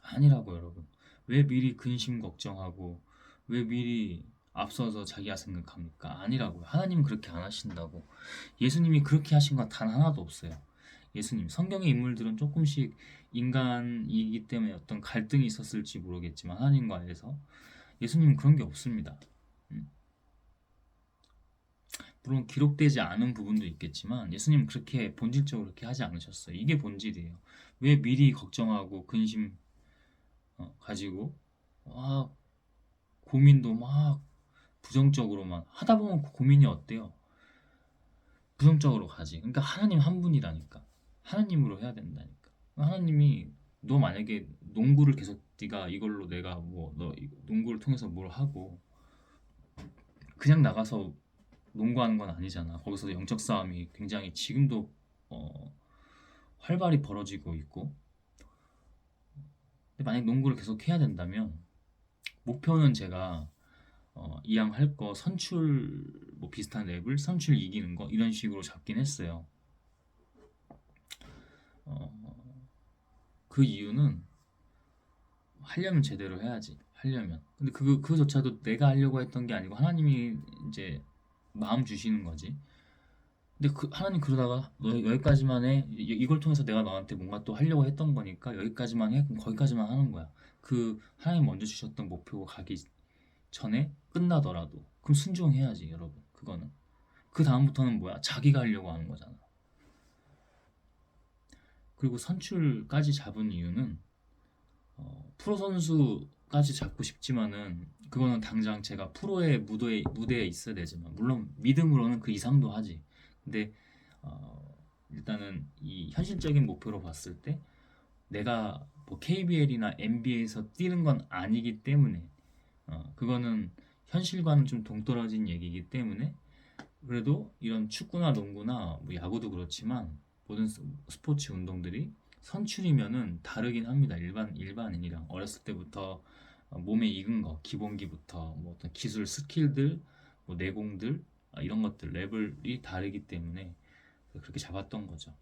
아니라고 여러분. 왜 미리 근심 걱정하고 왜 미리 앞서서 자기가 생각합니까? 아니라고요. 하나님은 그렇게 안 하신다고. 예수님이 그렇게 하신 건 단 하나도 없어요. 예수님, 성경의 인물들은 조금씩 인간이기 때문에 어떤 갈등이 있었을지 모르겠지만 하나님과에서 예수님은 그런 게 없습니다. 음. 물론 기록되지 않은 부분도 있겠지만 예수님은 그렇게 본질적으로 그렇게 하지 않으셨어요. 이게 본질이에요. 왜 미리 걱정하고 근심 가지고 막 고민도 막 부정적으로만 하다 보면 그 고민이 어때요? 부정적으로 가지. 그러니까 하나님 한 분이라니까. 하나님으로 해야 된다니까. 하나님이 너 만약에 농구를 계속 네가 이걸로 내가 뭐 너 농구를 통해서 뭘 하고 그냥 나가서 농구하는 건 아니잖아. 거기서 영적 싸움이 굉장히 지금도 어, 활발히 벌어지고 있고. 근데 만약 농구를 계속 해야 된다면 목표는 제가 이왕 할 거 선출 뭐 비슷한 랩을 선출 이기는 거 이런 식으로 잡긴 했어요. 어, 그 이유는 하려면 제대로 해야지. 하려면. 근데 그거조차도 내가 하려고 했던 게 아니고 하나님이 이제 마음 주시는 거지. 근데 하나님 그러다가 너 여기까지만 해. 이걸 통해서 내가 너한테 뭔가 또 하려고 했던 거니까 여기까지만 해. 그럼 거기까지만 하는 거야. 하나님 먼저 주셨던 목표가 가기 전에 끝나더라도. 그럼 순종해야지, 여러분. 그거는. 그 다음부터는 뭐야? 자기가 하려고 하는 거잖아. 그리고 선출까지 잡은 이유는 프로 선수까지 잡고 싶지만은 그거는 당장 제가 프로의 무대에 있어야 되지만 물론 믿음으로는 그 이상도 하지. 근데 일단은 이 현실적인 목표로 봤을 때 내가 뭐 KBL이나 NBA에서 뛰는 건 아니기 때문에 그거는 현실과는 좀 동떨어진 얘기이기 때문에 그래도 이런 축구나 농구나 뭐 야구도 그렇지만 모든 스포츠 운동들이 선출이면은 다르긴 합니다. 일반인이랑 어렸을 때부터 몸에 익은 거 기본기부터 뭐 어떤 기술 스킬들 뭐 내공들 이런 것들 레벨이 다르기 때문에 그렇게 잡았던 거죠.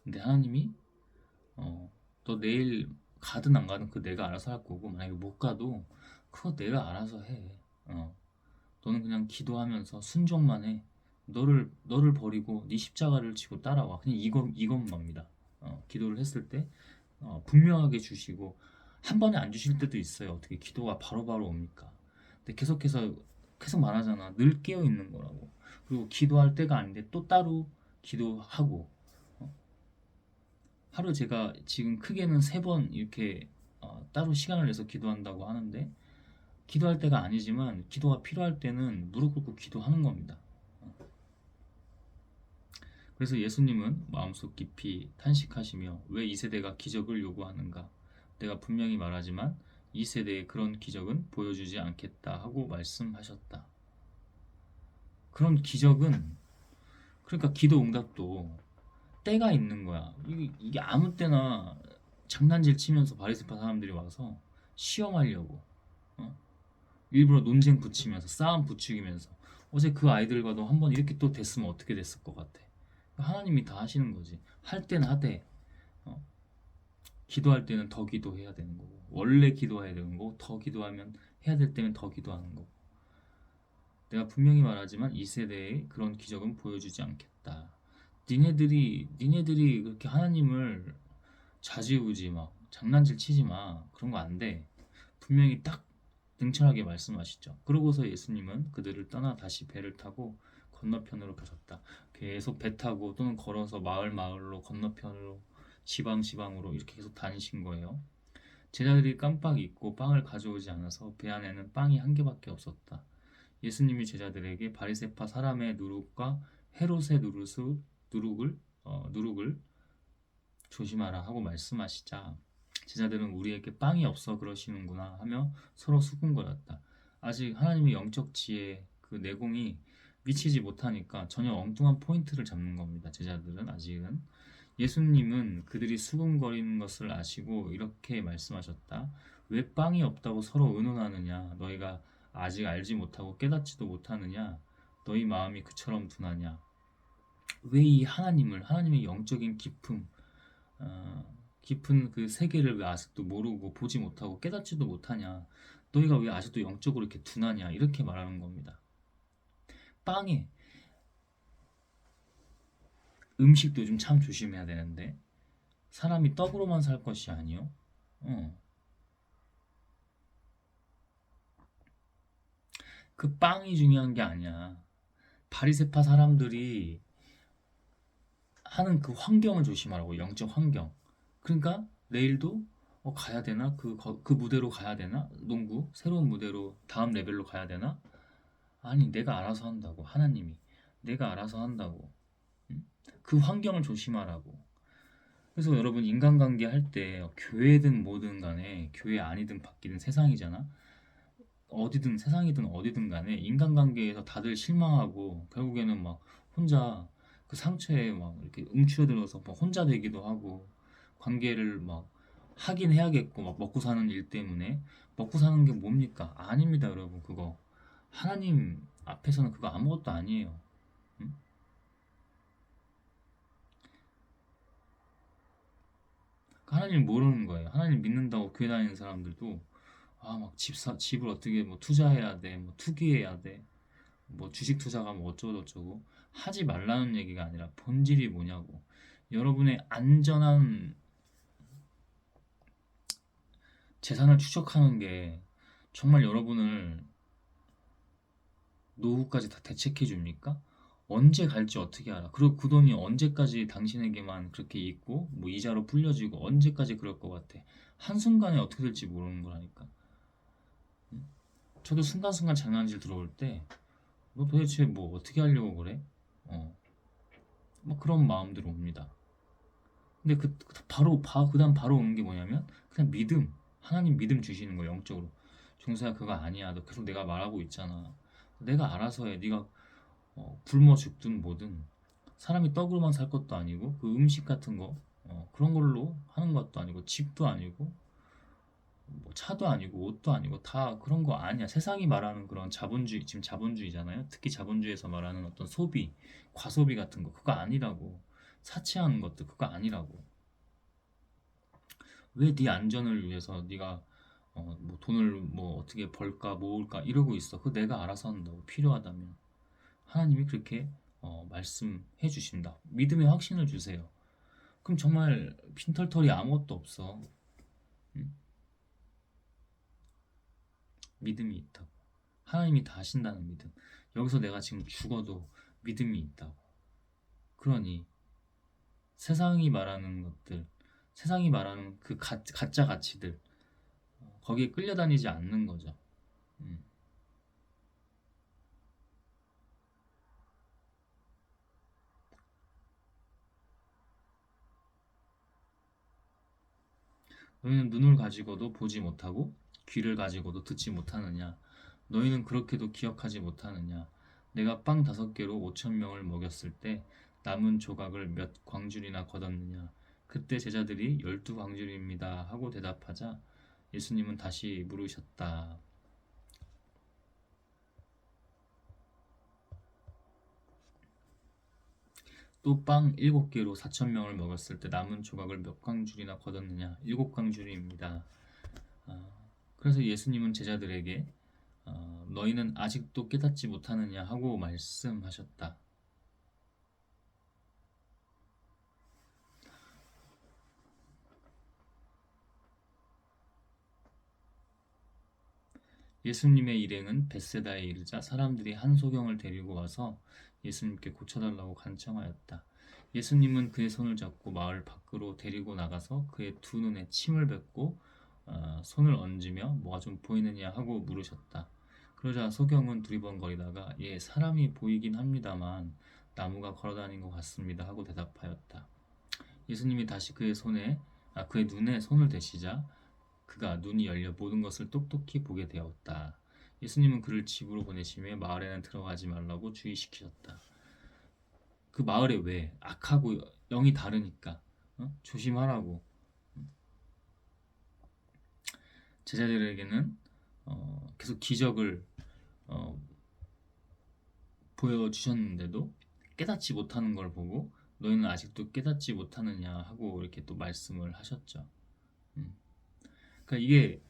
근데 하나님이 너 내일 가든 안 가든 그 내가 알아서 할 거고 만약에 못 가도 그거 내가 알아서 해. 너는 그냥 기도하면서 순종만 해. 너를 버리고 네 십자가를 지고 따라와. 그냥 이것만입니다. 기도를 했을 때 분명하게 주시고 한 번에 안 주실 때도 있어요. 어떻게 기도가 바로바로 옵니까? 근데 계속 말하잖아. 늘 깨어 있는 거라고. 그리고 기도할 때가 아닌데 또 따로 기도하고 하루 제가 지금 크게는 3번 이렇게 따로 시간을 내서 기도한다고 하는데 기도할 때가 아니지만 기도가 필요할 때는 무릎 꿇고 기도하는 겁니다. 그래서 예수님은 마음속 깊이 탄식하시며 왜 이 세대가 기적을 요구하는가? 내가 분명히 말하지만 이 세대에 그런 기적은 보여주지 않겠다 하고 말씀하셨다. 그런 기적은 그러니까 기도 응답도 때가 있는 거야. 이게 아무 때나 장난질 치면서 바리새파 사람들이 와서 시험하려고 일부러 논쟁 붙이면서 싸움 부추기면서 어제 그 아이들과도 한번 이렇게 또 됐으면 어떻게 됐을 것 같아. 하나님이 다 하시는 거지. 할 때는 하되 기도할 때는 더 기도해야 되는 거고 원래 기도해야 되는 거고 더 기도하면 해야 될 때면 더 기도하는 거고 내가 분명히 말하지만 이 세대에 그런 기적은 보여주지 않겠다. 니네들이 그렇게 하나님을 좌지우지 막 장난질 치지 마. 그런 거 안 돼. 분명히 딱 냉철하게 말씀하시죠. 그러고서 예수님은 그들을 떠나 다시 배를 타고 건너편으로 가셨다. 계속 배 타고 또는 걸어서 마을로 건너편으로 지방으로 이렇게 계속 다니신 거예요. 제자들이 깜빡 잊고 빵을 가져오지 않아서 배 안에는 빵이 1개밖에 없었다. 예수님이 제자들에게 바리새파 사람의 누룩과 헤롯의 누룩을 조심하라 하고 말씀하시자 제자들은 우리에게 빵이 없어 그러시는구나 하며 서로 수군거렸다. 아직 하나님의 영적 지혜 그 내공이 미치지 못하니까 전혀 엉뚱한 포인트를 잡는 겁니다. 제자들은 아직은 예수님은 그들이 수군거리는 것을 아시고 이렇게 말씀하셨다. 왜 빵이 없다고 서로 의논하느냐? 너희가 아직 알지 못하고 깨닫지도 못하느냐? 너희 마음이 그처럼 둔하냐? 왜 이 하나님의 영적인 깊은 그 세계를 왜 아직도 모르고 보지 못하고 깨닫지도 못하냐? 너희가 왜 아직도 영적으로 이렇게 둔하냐? 이렇게 말하는 겁니다. 빵에 음식도 요즘 참 조심해야 되는데 사람이 떡으로만 살 것이 아니요. 그 빵이 중요한 게 아니야. 바리새파 사람들이 하는 그 환경을 조심하라고 영적 환경. 그러니까 내일도 가야 되나? 그 무대로 가야 되나? 농구 새로운 무대로 다음 레벨로 가야 되나? 아니 내가 알아서 한다고 하나님이 내가 알아서 한다고 응? 그 환경을 조심하라고. 그래서 여러분 인간관계 할 때 교회든 뭐든 간에 교회 아니든 밖이든 세상이잖아. 어디든 세상이든 어디든 간에 인간관계에서 다들 실망하고 결국에는 막 혼자 그 상처에 막 이렇게 움츠러들어서 막 혼자 되기도 하고 관계를 막 하긴 해야겠고 막 먹고 사는 일 때문에 먹고 사는 게 뭡니까? 아닙니다, 여러분. 그거 하나님 앞에서는 그거 아무것도 아니에요. 응? 하나님 모르는 거예요. 하나님 믿는다고 교회 다니는 사람들도 막 집을 어떻게 뭐 투자해야 돼, 뭐 투기해야 돼, 뭐 주식 투자가 뭐 어쩌고 저쩌고 하지 말라는 얘기가 아니라 본질이 뭐냐고. 여러분의 안전한 재산을 추적하는 게 정말 여러분을 노후까지 다 대책해 줍니까? 언제 갈지 어떻게 알아? 그리고 그 돈이 언제까지 당신에게만 그렇게 있고 뭐 이자로 불려지고 언제까지 그럴 것 같아? 한순간에 어떻게 될지 모르는 거라니까. 저도 순간순간 장난질 들어올 때 너 도대체 뭐 어떻게 하려고 그래? 뭐 그런 마음들 옵니다. 근데 그다음 바로 오는 게 뭐냐면 그냥 믿음. 하나님 믿음 주시는 거예요, 영적으로. 종서야 그거 아니야. 너 계속 내가 말하고 있잖아. 내가 알아서 해. 네가 굶어 죽든 뭐든 사람이 떡으로만 살 것도 아니고 그 음식 같은 거 그런 걸로 하는 것도 아니고 집도 아니고 뭐 차도 아니고 옷도 아니고 다 그런 거 아니야. 세상이 말하는 그런 자본주의, 지금 자본주의잖아요. 특히 자본주의에서 말하는 어떤 소비, 과소비 같은 거 그거 아니라고. 사치하는 것도 그거 아니라고. 왜 네 안전을 위해서 네가 뭐 돈을 뭐 어떻게 벌까 모을까 이러고 있어. 그거 내가 알아서 한다고 필요하다면. 하나님이 그렇게 말씀해 주신다. 믿음의 확신을 주세요. 그럼 정말 빈털털이 아무것도 없어. 음? 믿음이 있다고. 하나님이 다 하신다는 믿음. 여기서 내가 지금 죽어도 믿음이 있다고. 그러니 세상이 말하는 것들, 세상이 말하는 그 가짜 가치들 거기에 끌려다니지 않는 거죠. 음. 너희는 눈을 가지고도 보지 못하고 귀를 가지고도 듣지 못하느냐? 너희는 그렇게도 기억하지 못하느냐? 내가 빵 5개로 5천 명을 먹였을 때 남은 조각을 몇 광줄이나 거뒀느냐? 그때 제자들이 12광줄입니다 하고 대답하자 예수님은 다시 물으셨다. 또 빵 7개로 4천 명을 먹였을 때 남은 조각을 몇 광줄이나 거뒀느냐? 7광줄입니다. 그래서 예수님은 제자들에게 너희는 아직도 깨닫지 못하느냐 하고 말씀하셨다. 예수님의 일행은 벳세다에 이르자 사람들이 한 소경을 데리고 와서 예수님께 고쳐달라고 간청하였다. 예수님은 그의 손을 잡고 마을 밖으로 데리고 나가서 그의 두 눈에 침을 뱉고 손을 얹으며 뭐가 좀 보이느냐 하고 물으셨다. 그러자 소경은 두리번거리다가 예, 사람이 보이긴 합니다만 나무가 걸어다닌 것 같습니다 하고 대답하였다. 예수님이 다시 그의 눈에 손을 대시자 그가 눈이 열려 모든 것을 똑똑히 보게 되었다. 예수님은 그를 집으로 보내시며 마을에는 들어가지 말라고 주의시키셨다. 그 마을에 왜? 악하고 영이 다르니까 조심하라고. 제자들에게는 계속 기적을 어, 보여주셨는데도 깨닫지 못하는 걸 보고 너희는 아직도 깨닫지 못하느냐 하고 이렇게 또 말씀을 하셨죠. 그러니까 이게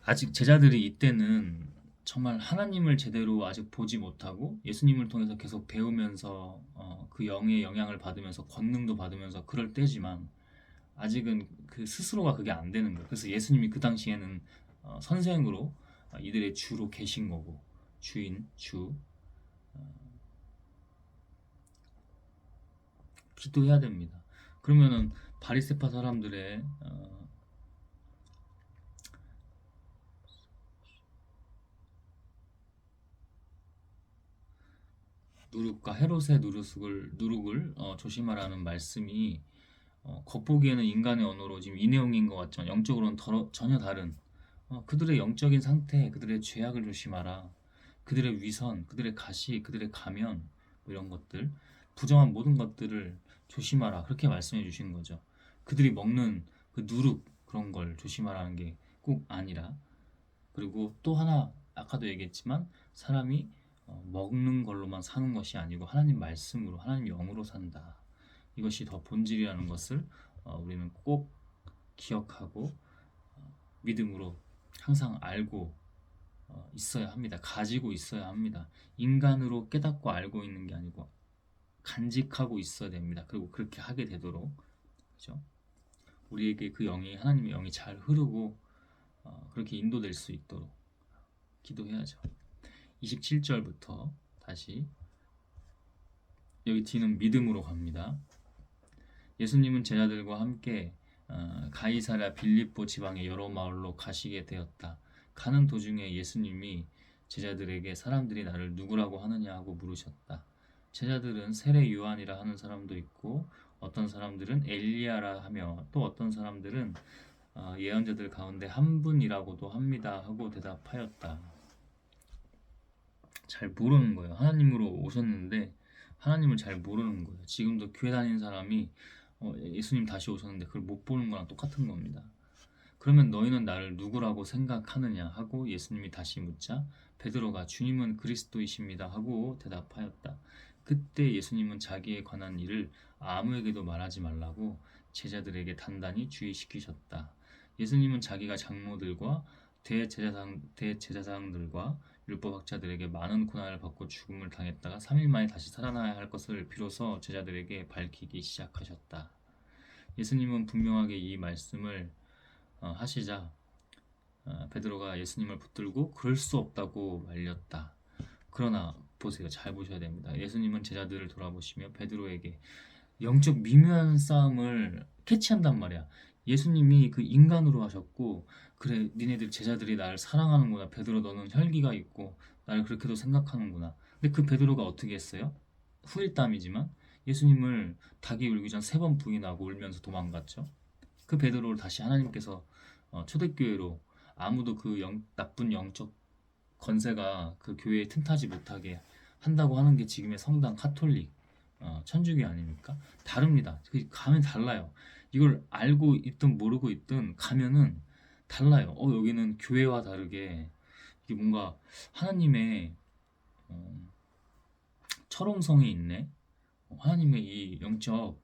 아직 제자들이 이때는 정말 하나님을 제대로 아직 보지 못하고 예수님을 통해서 계속 배우면서 그 영의 영향을 받으면서 권능도 받으면서 그럴 때지만 아직은 그 스스로가 그게 안 되는 거예요. 그래서 예수님이 그 당시에는 선생으로 이들의 주로 계신 거고 주인, 주 기도해야 됩니다. 그러면은 바리새파 사람들의 누룩과 헤롯의 누룩을 조심하라는 말씀이 겉보기에는 인간의 언어로 지금 이 내용인 것 같지만 영적으로는 전혀 다른 그들의 영적인 상태, 그들의 죄악을 조심하라. 그들의 위선, 그들의 가시, 그들의 가면 뭐 이런 것들 부정한 모든 것들을 조심하라. 그렇게 말씀해 주시는 거죠. 그들이 먹는 그 누룩 그런 걸 조심하라는 게 꼭 아니라 그리고 또 하나 아까도 얘기했지만 사람이 먹는 걸로만 사는 것이 아니고 하나님 말씀으로 하나님 영으로 산다. 이것이 더 본질이라는 것을 우리는 꼭 기억하고 믿음으로 항상 알고 있어야 합니다. 가지고 있어야 합니다. 인간으로 깨닫고 알고 있는 게 아니고 간직하고 있어야 됩니다. 그리고 그렇게 하게 되도록, 그죠? 우리에게 그 영이, 하나님의 영이 잘 흐르고 그렇게 인도될 수 있도록 기도해야죠. 27절부터 다시, 여기 뒤는 믿음으로 갑니다. 예수님은 제자들과 함께 가이사랴 빌립보 지방의 여러 마을로 가시게 되었다. 가는 도중에 예수님이 제자들에게 사람들이 나를 누구라고 하느냐 하고 물으셨다. 제자들은 세례 요한이라 하는 사람도 있고 어떤 사람들은 엘리야라 하며 또 어떤 사람들은 예언자들 가운데 한 분이라고도 합니다 하고 대답하였다. 잘 모르는 거예요. 하나님으로 오셨는데 하나님을 잘 모르는 거예요. 지금도 교회 다니는 사람이 예수님 다시 오셨는데 그걸 못 보는 거랑 똑같은 겁니다. 그러면 너희는 나를 누구라고 생각하느냐 하고 예수님이 다시 묻자 베드로가 주님은 그리스도이십니다 하고 대답하였다. 그때 예수님은 자기에 관한 일을 아무에게도 말하지 말라고 제자들에게 단단히 주의시키셨다. 예수님은 자기가 장로들과 대제사장들과 율법학자들에게 많은 고난을 받고 죽음을 당했다가 3일 만에 다시 살아나야 할 것을 비로소 제자들에게 밝히기 시작하셨다. 예수님은 분명하게 이 말씀을 하시자 베드로가 예수님을 붙들고 그럴 수 없다고 말렸다. 그러나 보세요. 잘 보셔야 됩니다. 예수님은 제자들을 돌아보시며 베드로에게 영적 미묘한 싸움을 캐치한단 말이야. 예수님이 그 인간으로 하셨고, 그래 니네들 제자들이 나를 사랑하는구나. 베드로 너는 혈기가 있고 나를 그렇게도 생각하는구나. 근데 그 베드로가 어떻게 했어요? 후일담이지만 예수님을 닭이 울기 전 3번 부인하고 울면서 도망갔죠. 그 베드로를 다시 하나님께서 초대교회로, 아무도 그 나쁜 영적 건세가 그 교회에 틈타지 못하게 한다고 하는 게 지금의 성당 카톨릭 천주교 아닙니까? 다릅니다. 가면 달라요. 이걸 알고 있든 모르고 있든 가면은 달라요. 여기는 교회와 다르게 이게 뭔가 하나님의 철옹성이 있네. 하나님의 이 영적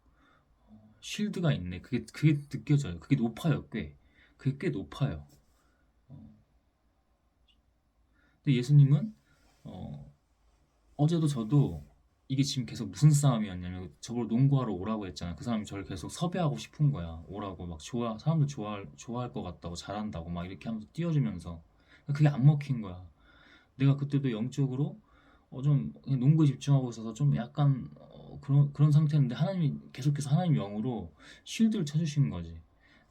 쉴드가 있네. 그게 느껴져요. 그게 높아요. 그게 꽤 높아요. 근데 예수님은 어제도 저도 이게 지금 계속 무슨 싸움이었냐면 저걸 농구하러 오라고 했잖아요. 그 사람이 저를 계속 섭외하고 싶은 거야. 오라고 막 사람들 좋아할 것 같다고, 잘한다고 막 이렇게 하면서 띄워주면서 그게 안 먹힌 거야. 내가 그때도 영적으로 좀 그냥 농구에 집중하고 있어서 좀 약간 그런 상태였는데 하나님이 계속해서 하나님 영으로 쉴드를 쳐주신 거지.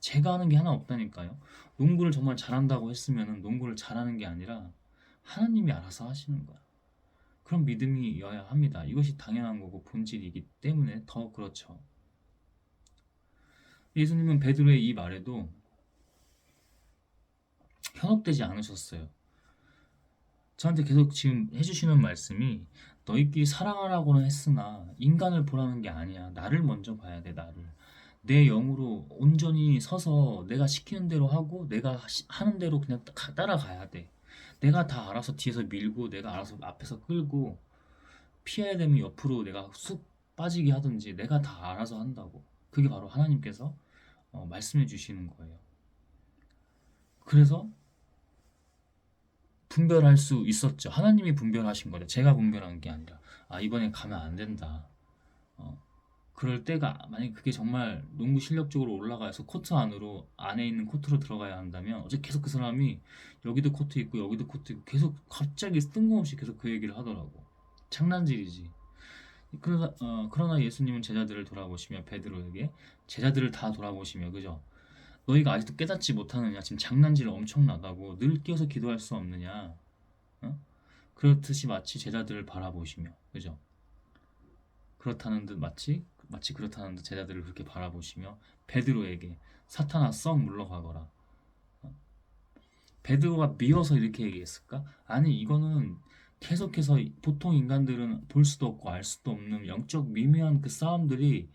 제가 하는 게 하나 없다니까요. 농구를 정말 잘한다고 했으면은 농구를 잘하는 게 아니라 하나님이 알아서 하시는 거야. 그런 믿음이어야 합니다. 이것이 당연한 거고 본질이기 때문에 더 그렇죠. 예수님은 베드로의 이 말에도 현혹되지 않으셨어요. 저한테 계속 지금 해주시는 말씀이 너희끼리 사랑하라고는 했으나 인간을 보라는 게 아니야. 나를 먼저 봐야 돼. 나를. 내 영으로 온전히 서서 내가 시키는 대로 하고 내가 하는 대로 그냥 따라가야 돼. 내가 다 알아서 뒤에서 밀고 내가 알아서 앞에서 끌고 피해야 되면 옆으로 내가 쑥 빠지게 하든지 내가 다 알아서 한다고. 그게 바로 하나님께서 말씀해 주시는 거예요. 그래서 분별할 수 있었죠. 하나님이 분별하신 거죠. 제가 분별한 게 아니라 이번에 가면 안 된다. 그럴 때가, 만약에 그게 정말 농구 실력적으로 올라가서 코트 안에 있는 코트로 들어가야 한다면 어제 계속 그 사람이 여기도 코트 있고 여기도 코트 있고 계속 갑자기 뜬금없이 계속 그 얘기를 하더라고. 장난질이지. 그러나 예수님은 제자들을 돌아보시며 베드로에게, 제자들을 다 돌아보시며, 그죠? 너희가 아직도 깨닫지 못하느냐? 지금 장난질 엄청나다고. 늘 끼어서 기도할 수 없느냐? 그렇듯이 마치 제자들을 바라보시며, 그죠? 그렇다는 듯 마치 그렇다는 듯 제자들을 그렇게 바라보시며 베드로에게 사탄아 썩 물러가거라. 베드로가 미워서 이렇게 얘기했을까? 아니, 이거는 계속해서 보통 인간들은 볼 수도 없고 알 수도 없는 영적 미묘한 그 싸움들이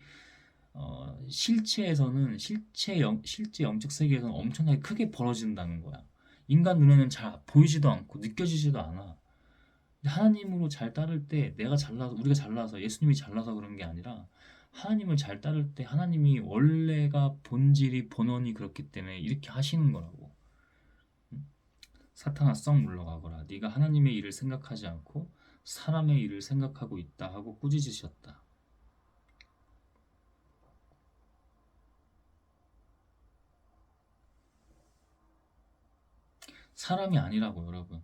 실체에서는 실제 영적 세계에서는 엄청나게 크게 벌어진다는 거야. 인간 눈에는 잘 보이지도 않고 느껴지지도 않아. 하나님으로 잘 따를 때 우리가 잘나서 예수님이 잘나서 그런 게 아니라 하나님을 잘 따를 때 하나님이 원래가 본질이 본원이 그렇기 때문에 이렇게 하시는 거라고. 사탄아 썩 물러가거라. 네가 하나님의 일을 생각하지 않고 사람의 일을 생각하고 있다 하고 꾸짖으셨다. 사람이 아니라고 여러분.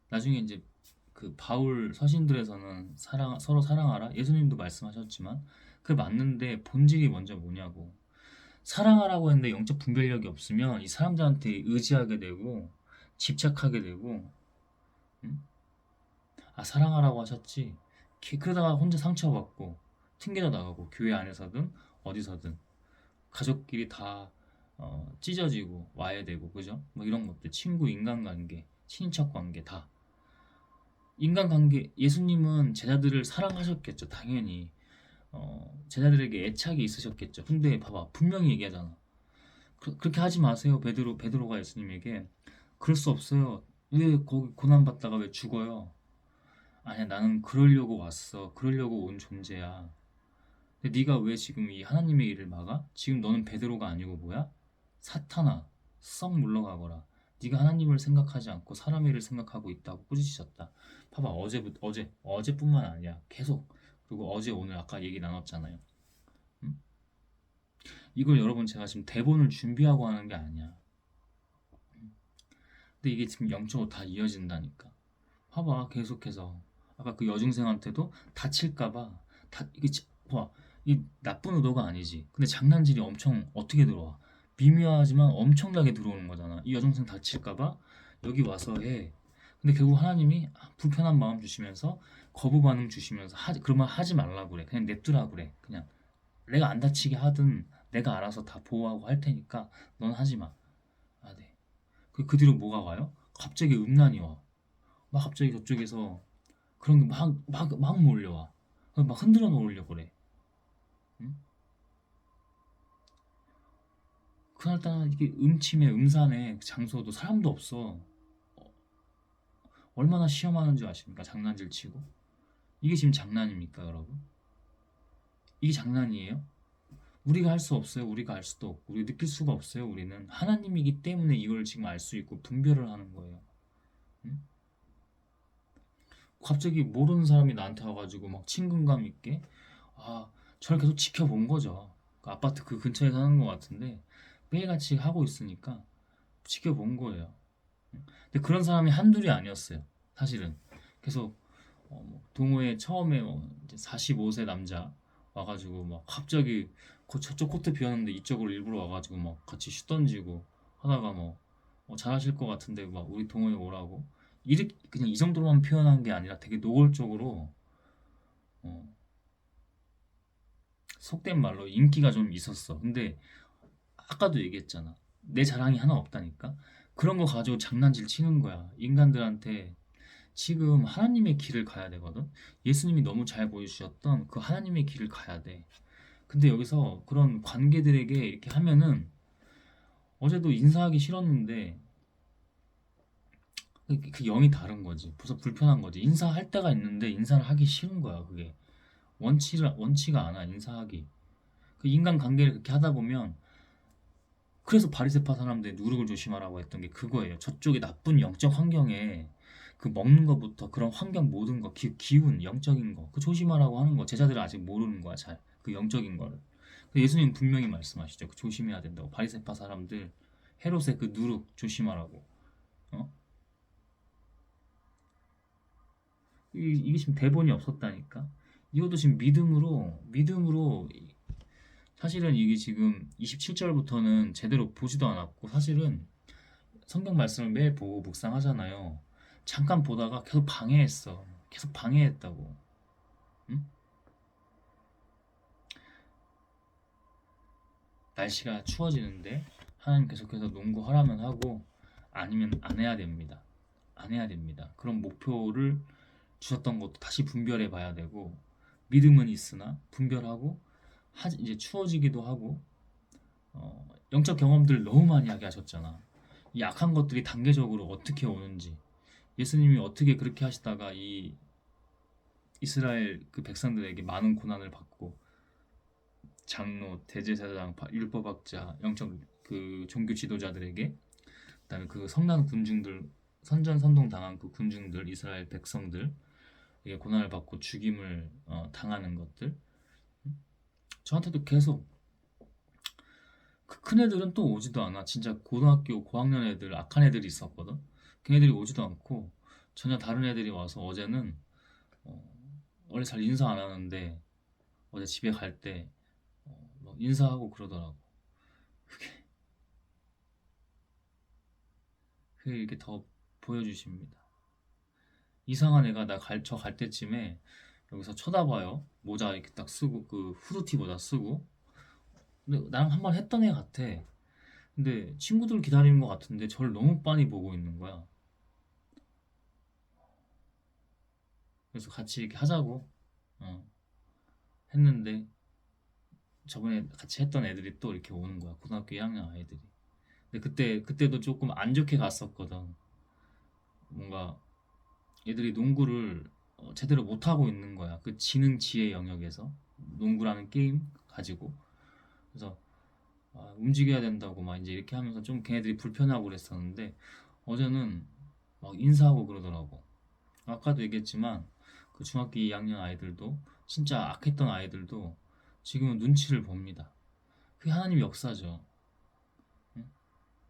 나중에 이제 그 바울 서신들에서는 서로 사랑하라. 예수님도 말씀하셨지만 그게 맞는데 본질이 먼저 뭐냐고. 사랑하라고 했는데 영적 분별력이 없으면 이 사람들한테 의지하게 되고 집착하게 되고 아 사랑하라고 하셨지 그러다가 혼자 상처받고 튕겨져 나가고 교회 안에서든 어디서든 가족끼리 다 찢어지고 와야 되고 그죠? 뭐 이런 것들 친구 인간관계 친인척 관계 다 인간관계 예수님은 제자들을 사랑하셨겠죠 당연히 제자들에게 애착이 있으셨겠죠 근데 봐봐 분명히 얘기하잖아 그렇게 하지 마세요 베드로가 예수님에게 그럴 수 없어요 왜 거기 고난받다가 왜 죽어요 아니야 나는 그러려고 왔어 그러려고 온 존재야 근데 네가 왜 지금 이 하나님의 일을 막아? 지금 너는 베드로가 아니고 뭐야? 사탄아 썩 물러가거라 네가 하나님을 생각하지 않고 사람의 일을 생각하고 있다고 꾸짖으셨다 봐봐 어제뿐만 아니야 계속 그리고 어제 오늘 아까 얘기 나눴잖아요 응? 이걸 여러분 제가 지금 대본을 준비하고 하는 게 아니야 근데 이게 지금 영적으로 다 이어진다니까 봐봐 계속해서 아까 그 여중생한테도 다칠까봐 이게 봐, 이 나쁜 의도가 아니지 근데 장난질이 엄청 어떻게 들어와 미묘하지만 엄청나게 들어오는 거잖아 이 여중생 다칠까봐 여기 와서 해 근데 결국 하나님이 불편한 마음 주시면서 거부 반응 주시면서 그러면 하지 말라고 그래 그냥 냅두라 그래 그냥 내가 안 다치게 하든 내가 알아서 다 보호하고 할 테니까 넌 하지 마 아, 네. 그 뒤로 뭐가 와요? 갑자기 음란이 와 막 갑자기 저쪽에서 그런 게 막 몰려와. 막 흔들어 놓으려고 그래. 응? 그날따라 이게 음침해, 음산해. 장소도 사람도 없어. 얼마나 시험하는 줄 아십니까? 장난질 치고. 이게 지금 장난입니까, 여러분? 이게 장난이에요? 우리가 할 수 없어요. 우리가 알 수도 없고. 우리 느낄 수가 없어요. 우리는 하나님이기 때문에 이걸 지금 알 수 있고 분별을 하는 거예요. 응? 갑자기 모르는 사람이 나한테 와가지고 막 친근감 있게 저를 계속 지켜본 거죠. 그 아파트 그 근처에 사는 것 같은데 매일같이 하고 있으니까 지켜본 거예요. 근데 그런 사람이 한둘이 아니었어요. 사실은 계속 뭐 동호회 처음에 이제 45세 남자 와가지고 막 갑자기 저쪽 코트 비었는데 이쪽으로 일부러 와가지고 막 같이 슛 던지고 하다가 뭐 잘하실 것 같은데 막 우리 동호회 오라고 이렇게 그냥 이 정도로만 표현한 게 아니라 되게 노골적으로 어, 속된 말로 인기가 좀 있었어. 근데 아까도 얘기했잖아. 내 자랑이 하나 없다니까. 그런 거 가지고 장난질 치는 거야. 인간들한테 지금 하나님의 길을 가야 되거든. 예수님이 너무 잘 보여주셨던 그 하나님의 길을 가야 돼. 근데 여기서 그런 관계들에게 이렇게 하면은 어제도 인사하기 싫었는데 그 영이 다른 거지. 벌써 불편한 거지. 인사할 때가 있는데 인사를 하기 싫은 거야. 그게 원치가 않아 인사하기. 그 인간 관계를 그렇게 하다 보면 그래서 바리새파 사람들이 누룩을 조심하라고 했던 게 그거예요. 저쪽에 나쁜 영적 환경에 그 먹는 것부터 그런 환경 모든 거 기운 영적인 거 그 조심하라고 하는 거 제자들은 아직 모르는 거야 잘 그 영적인 거를 예수님 분명히 말씀하시죠 그 조심해야 된다고 바리새파 사람들 헤롯의 그 누룩 조심하라고 어? 이게 지금 대본이 없었다니까 이것도 지금 믿음으로 사실은 이게 지금 27절부터는 제대로 보지도 않았고 사실은 성경 말씀을 매일 보고 묵상하잖아요. 잠깐 보다가 계속 방해했어. 계속 방해했다고. 응? 날씨가 추워지는데 하나님 계속해서 농구하라면 하고 아니면 안 해야 됩니다. 안 해야 됩니다. 그런 목표를 주셨던 것도 다시 분별해 봐야 되고 믿음은 있으나 분별하고 이제 추워지기도 하고 영적 경험들 너무 많이 하게 하셨잖아. 이 약한 것들이 단계적으로 어떻게 오는지 예수님이 어떻게 그렇게 하시다가 이 이스라엘 그 백성들에게 많은 고난을 받고 장로, 대제사장, 율법학자, 영적 그 종교 지도자들에게, 그다음에 그 성난 군중들, 선전선동 당한 그 군중들, 이스라엘 백성들, 이게 고난을 받고 죽임을 당하는 것들, 저한테도 계속. 그 큰 애들은 또 오지도 않아. 진짜 고등학교 고학년 애들, 악한 애들이 있었거든. 걔네들이 오지도 않고 전혀 다른 애들이 와서, 어제는 어, 원래 잘 인사 안 하는데 어제 집에 갈 때 인사하고 그러더라고. 그게, 그게 이렇게 더 보여주십니다. 이상한 애가 저 갈 때쯤에 여기서 쳐다봐요. 모자 이렇게 딱 쓰고, 그 후드티 모자 쓰고. 근데 나랑 한 번 했던 애 같아. 근데 친구들 기다리는 것 같은데 저를 너무 빤히 보고 있는 거야. 그래서 같이 이렇게 하자고 어, 했는데, 저번에 같이 했던 애들이 또 이렇게 오는 거야. 고등학교 1학년 아이들이. 근데 그때도 조금 안 좋게 갔었거든. 뭔가 애들이 농구를 제대로 못 하고 있는 거야. 그 지능 지혜 영역에서 농구라는 게임 가지고. 그래서 움직여야 된다고 막 이제 이렇게 하면서 좀 걔네들이 불편하고 그랬었는데, 어제는 막 인사하고 그러더라고. 아까도 얘기했지만 그 중학교 2학년 아이들도, 진짜 악했던 아이들도 지금은 눈치를 봅니다. 그게 하나님 역사죠. 응?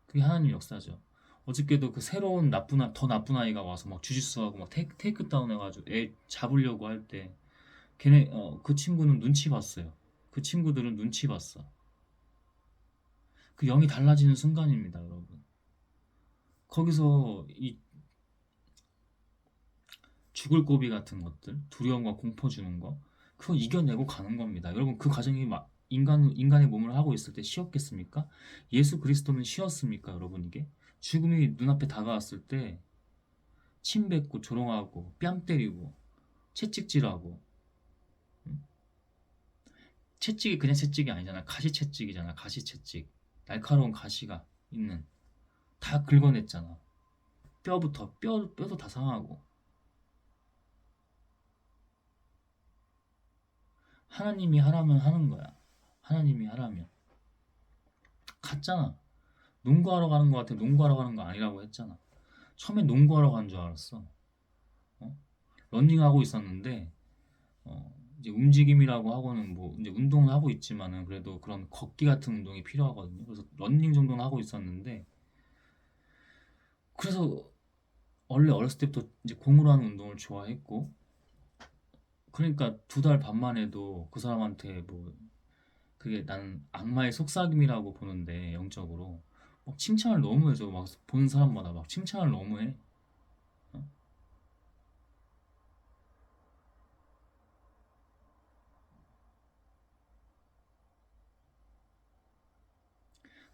그게 하나님 역사죠. 어저께도 그 새로운 더 나쁜 아이가 와서 막 주짓수 하고 막 테이크 다운 해가지고 애 잡으려고 할 때, 그 친구는 눈치 봤어요. 그 친구들은 눈치 봤어. 그 영이 달라지는 순간입니다, 여러분. 거기서 이 죽을 고비 같은 것들, 두려움과 공포 주는 거, 그거 이겨내고 가는 겁니다. 여러분, 그 과정이 막 인간의 몸을 하고 있을 때 쉬웠겠습니까? 예수 그리스도는 쉬웠습니까, 여러분? 이게 죽음이 눈앞에 다가왔을 때 침 뱉고 조롱하고 뺨 때리고 채찍질하고. 음? 채찍이 그냥 채찍이 아니잖아. 가시 채찍이잖아. 가시 채찍. 날카로운 가시가 있는, 다 긁어냈잖아. 뼈도 다 상하고. 하나님이 하라면 하는 거야. 하나님이 하라면. 갔잖아. 농구하러 가는 거 같아. 농구하러 가는 거 아니라고 했잖아. 처음에 농구하러 간 줄 알았어. 어? 런닝하고 있었는데, 이제 움직임이라고 하고는 뭐 이제 운동을 하고 있지만은 그래도 그런 걷기 같은 운동이 필요하거든요. 그래서 런닝 정도는 하고 있었는데, 그래서 원래 어렸을 때부터 이제 공으로 하는 운동을 좋아했고, 그러니까 2달 반 만에도 그 사람한테 뭐, 그게 나는 악마의 속삭임이라고 보는데, 영적으로 막 칭찬을 너무 해줘. 막 보는 사람마다 막 칭찬을 너무 해. 어?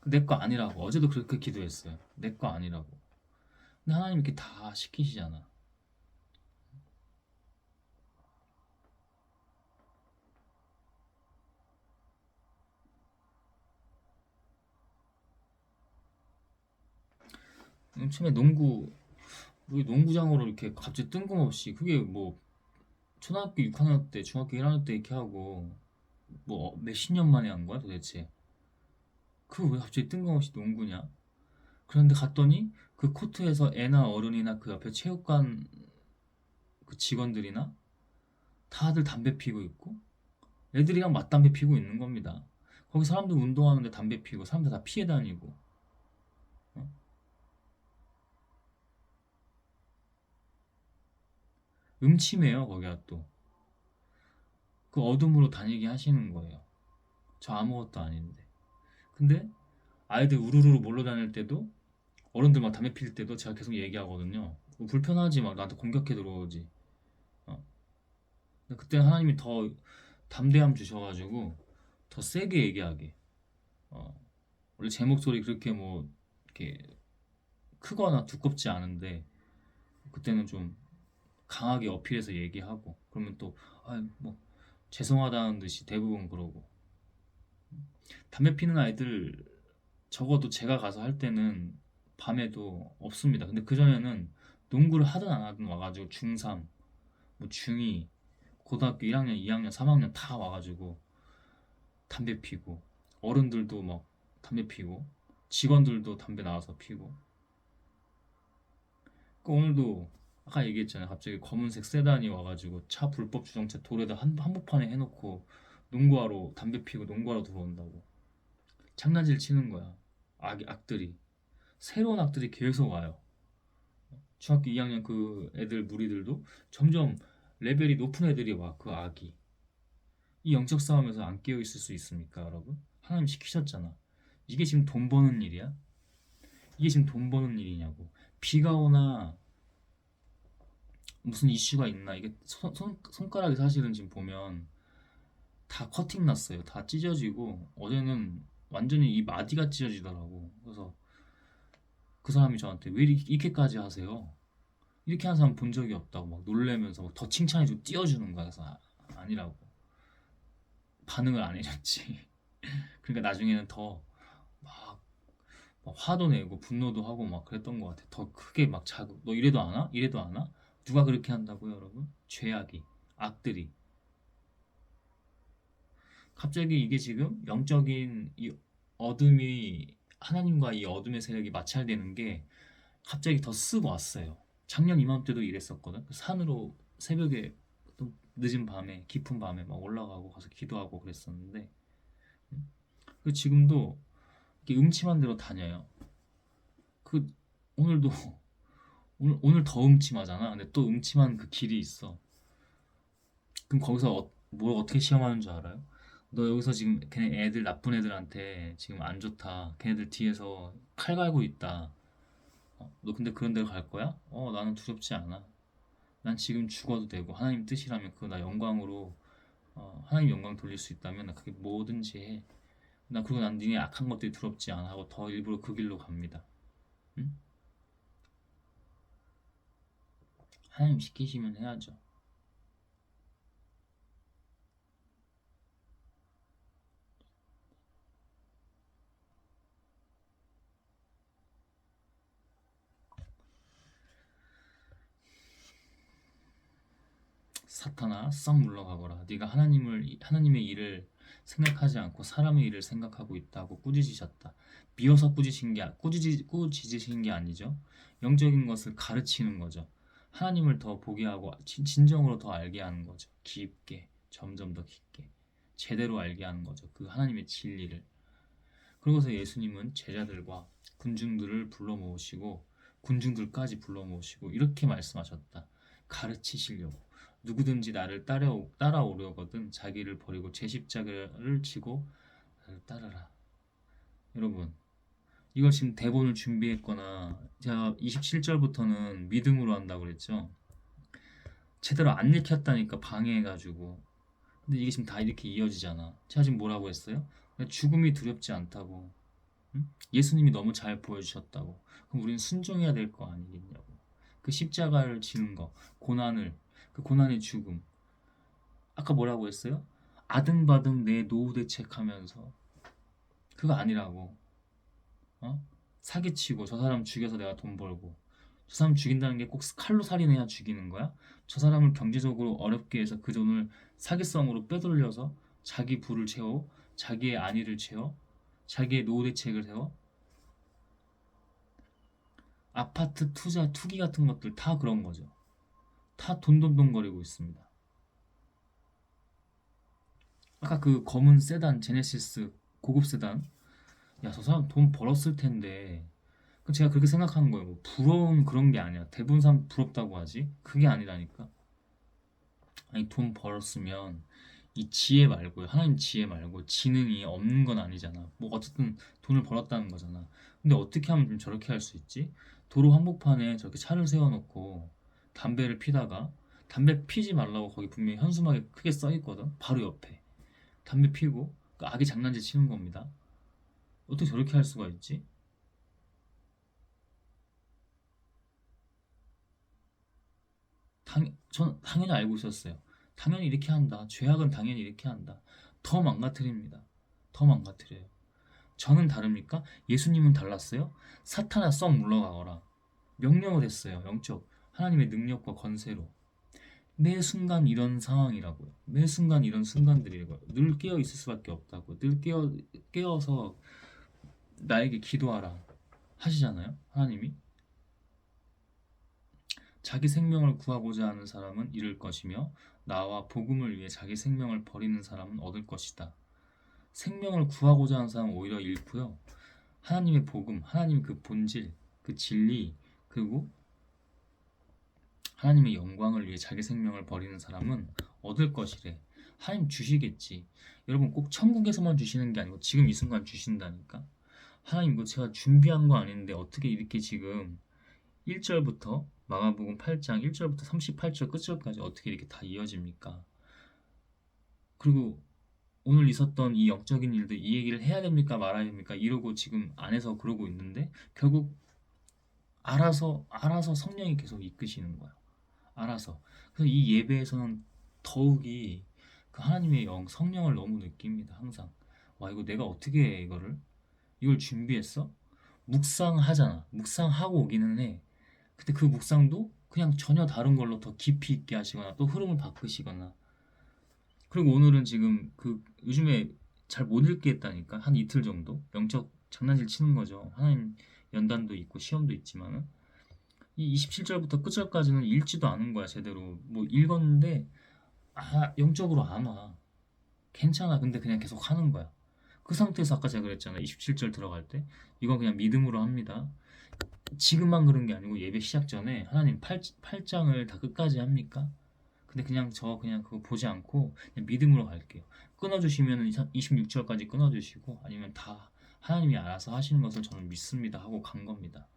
내 거 아니라고. 어제도 그렇게 기도했어요. 내 거 아니라고. 근데 하나님 이렇게 다 시키시잖아. 처음에 우리 농구장으로 이렇게 갑자기 뜬금없이, 그게 뭐 초등학교 6학년 때, 중학교 1학년 때 이렇게 하고 뭐 몇십 년 만에 한 거야 도대체. 그 왜 갑자기 뜬금없이 농구냐? 그런데 갔더니 그 코트에서 애나 어른이나 그 옆에 체육관 그 직원들이나 다들 담배 피고 있고, 애들이랑 맞담배 피고 있는 겁니다. 거기 사람들 운동하는데 담배 피고 사람들 다 피해 다니고. 어? 음침해요 거기가 또. 그 어둠으로 다니게 하시는 거예요. 저 아무것도 아닌데. 근데 아이들 우르르 몰려 다닐 때도, 어른들 막 담배 필 때도 제가 계속 얘기하거든요. 뭐 불편하지, 막 나한테 공격해 들어오지. 어. 근데 그때 하나님이 더 담대함 주셔가지고 더 세게 얘기하게. 어. 원래 제 목소리 그렇게 뭐 이렇게 크거나 두껍지 않은데, 그때는 좀 강하게 어필해서 얘기하고, 그러면 또 뭐 죄송하다는 듯이 대부분 그러고. 담배 피는 아이들 적어도 제가 가서 할 때는 밤에도 없습니다. 근데 그전에는 농구를 하든 안 하든 와가지고 중3, 뭐 중2, 고등학교 1학년, 2학년, 3학년 다 와가지고 담배 피고, 어른들도 막 담배 피고, 직원들도 담배 나와서 피고. 오늘도 아까 얘기했잖아요. 갑자기 검은색 세단이 와가지고 차 불법 주정차 도로에다 한복판에 해놓고 농구하러 담배 피고 농구하러 들어온다고 장난질 치는 거야. 악들이 새로운 악들이 계속 와요. 중학교 2학년 그 애들 무리들도 점점 레벨이 높은 애들이 와. 그 악이 이 영적 싸움에서 안 깨어 있을 수 있습니까, 여러분? 하나님 시키셨잖아. 이게 지금 돈 버는 일이야? 이게 지금 돈 버는 일이냐고. 비가 오나 무슨 이슈가 있나, 이게 손가락이 사실은 지금 보면 다 커팅 났어요. 다 찢어지고 어제는 완전히 이 마디가 찢어지더라고. 그래서 그 사람이 저한테 왜 이렇게까지 하세요? 이렇게 하는 사람 본 적이 없다고 막 놀래면서 막 더 칭찬해주고 띄워주는 거야. 그래서 아니라고. 반응을 안 해줬지. 그러니까 나중에는 더 막 화도 내고 분노도 하고 막 그랬던 것 같아. 더 크게 막 자극. 너 이래도 안 와? 이래도 안 와? 누가 그렇게 한다고요, 여러분? 죄악이, 악들이. 갑자기 이게 지금 영적인 이 어둠이 하나님과 이 어둠의 세력이 마찰되는 게 갑자기 더 쓰고 왔어요. 작년 이맘때도 이랬었거든. 산으로 새벽에 또 늦은 밤에 깊은 밤에 막 올라가고 가서 기도하고 그랬었는데 그 지금도 이렇게 음침한 데로 다녀요. 그 오늘도 오늘 더 음침하잖아. 근데 또 음침한 그 길이 있어. 그럼 거기서 뭘 어떻게 시험하는 줄 알아요? 너 여기서 지금 걔네 애들 나쁜 애들한테 지금 안 좋다. 걔네들 뒤에서 칼 갈고 있다. 너 근데 그런 데로 갈 거야? 나는 두렵지 않아. 난 지금 죽어도 되고 하나님 뜻이라면 그거 나 영광으로 하나님 영광 돌릴 수 있다면 나 그게 뭐든지 해. 나 그리고 난 니네 악한 것들이 두렵지 않아 하고 더 일부러 그 길로 갑니다. 응? 하나님 시키시면 해야죠. 사탄아 썩 물러가거라. 네가 하나님의 일을 생각하지 않고 사람의 일을 생각하고 있다고 꾸짖으셨다. 미워서 꾸짖으신 게 아니죠. 영적인 것을 가르치는 거죠. 하나님을 더 보게 하고 진정으로 더 알게 하는 거죠. 깊게, 점점 더 깊게 제대로 알게 하는 거죠. 그 하나님의 진리를. 그러고서 예수님은 제자들과 군중들을 불러 모으시고 군중들까지 불러 모으시고 이렇게 말씀하셨다. 가르치시려고. 누구든지 나를 따라오려거든 자기를 버리고 제 십자가를 지고 나를 따르라. 여러분, 이걸 지금 대본을 준비했거나 제가 27절부터는 믿음으로 한다고 그랬죠. 제대로 안 읽혔다니까 방해해가지고. 근데 이게 지금 다 이렇게 이어지잖아. 제가 지금 뭐라고 했어요? 죽음이 두렵지 않다고. 응? 예수님이 너무 잘 보여주셨다고. 그럼 우리는 순종해야 될 거 아니겠냐고. 그 십자가를 지는 거, 그 고난의 죽음. 아까 뭐라고 했어요? 아등바등 내 노후 대책하면서 그거 아니라고. 어? 사기치고 저 사람 죽여서 내가 돈 벌고 저 사람 죽인다는 게 꼭 칼로 살인해야 죽이는 거야? 저 사람을 경제적으로 어렵게 해서 그 돈을 사기성으로 빼돌려서 자기 부를 채워, 자기의 안위를 채워, 자기의 노후 대책을 세워. 아파트 투자, 투기 같은 것들 다 그런 거죠. 다 돈돈돈거리고 있습니다. 아까 그 검은 세단, 제네시스 고급 세단, 야, 저 사람 돈 벌었을 텐데. 제가 그렇게 생각하는 거예요. 뭐 부러운 그런 게 아니야. 대부분 사람 부럽다고 하지. 그게 아니라니까. 아니, 돈 벌었으면 이 지혜 말고요. 하나님 지혜 말고 지능이 없는 건 아니잖아. 뭐 어쨌든 돈을 벌었다는 거잖아. 근데 어떻게 하면 좀 저렇게 할 수 있지? 도로 한복판에 저렇게 차를 세워놓고 담배를 피다가 담배 피지 말라고 거기 분명히 현수막에 크게 써 있거든. 바로 옆에 담배 피고 그 아기 장난질 치는 겁니다. 어떻게 저렇게 할 수가 있지? 전 당연히 알고 있었어요. 당연히 이렇게 한다. 죄악은 당연히 이렇게 한다. 더 망가뜨립니다. 더 망가뜨려요. 저는 다릅니까? 예수님은 달랐어요? 사탄아 썩 물러가거라. 명령을 했어요. 영적 하나님의 능력과 권세로. 매 순간 이런 상황이라고요. 매 순간 이런 순간들이라고요. 늘 깨어 있을 수밖에 없다고. 늘 깨어서 나에게 기도하라 하시잖아요. 하나님이 자기 생명을 구하고자 하는 사람은 잃을 것이며 나와 복음을 위해 자기 생명을 버리는 사람은 얻을 것이다. 생명을 구하고자 하는 사람은 오히려 잃고요. 하나님의 복음, 하나님의 그 본질, 그 진리, 그리고 하나님의 영광을 위해 자기 생명을 버리는 사람은 얻을 것이래. 하나님 주시겠지. 여러분 꼭 천국에서만 주시는 게 아니고 지금 이 순간 주신다니까. 하나님 이거 제가 준비한 거 아닌데 어떻게 이렇게 지금 1절부터 마가복음 8장 1절부터 38절 끝절까지 어떻게 이렇게 다 이어집니까? 그리고 오늘 있었던 이 영적인 일들 이 얘기를 해야 됩니까 말아야 됩니까 이러고 지금 안에서 그러고 있는데 결국 알아서 성령이 계속 이끄시는 거야. 알아서. 그래서 이 예배에서는 더욱이 그 하나님의 성령을 너무 느낍니다. 항상. 와 이거 내가 어떻게 해 이걸 준비했어? 묵상하잖아. 묵상하고 오기는 해. 근데 그 묵상도 그냥 전혀 다른 걸로 더 깊이 있게 하시거나 또 흐름을 바꾸시거나. 그리고 오늘은 지금 그 요즘에 잘 못 읽겠다니까 한 이틀 정도 영적 장난질 치는 거죠. 하나님 연단도 있고 시험도 있지만은 이 27절부터 끝절까지는 읽지도 않은 거야 제대로. 뭐 읽었는데 영적으로 안 와. 괜찮아. 근데 그냥 계속 하는 거야. 그 상태에서 아까 제가 그랬잖아. 27절 들어갈 때 이건 그냥 믿음으로 합니다. 지금만 그런 게 아니고 예배 시작 전에 하나님 8장을 다 끝까지 합니까? 근데 그냥 그냥 그거 보지 않고 그냥 믿음으로 갈게요. 끊어주시면 26절까지 끊어주시고 아니면 다 하나님이 알아서 하시는 것을 저는 믿습니다 하고 간 겁니다.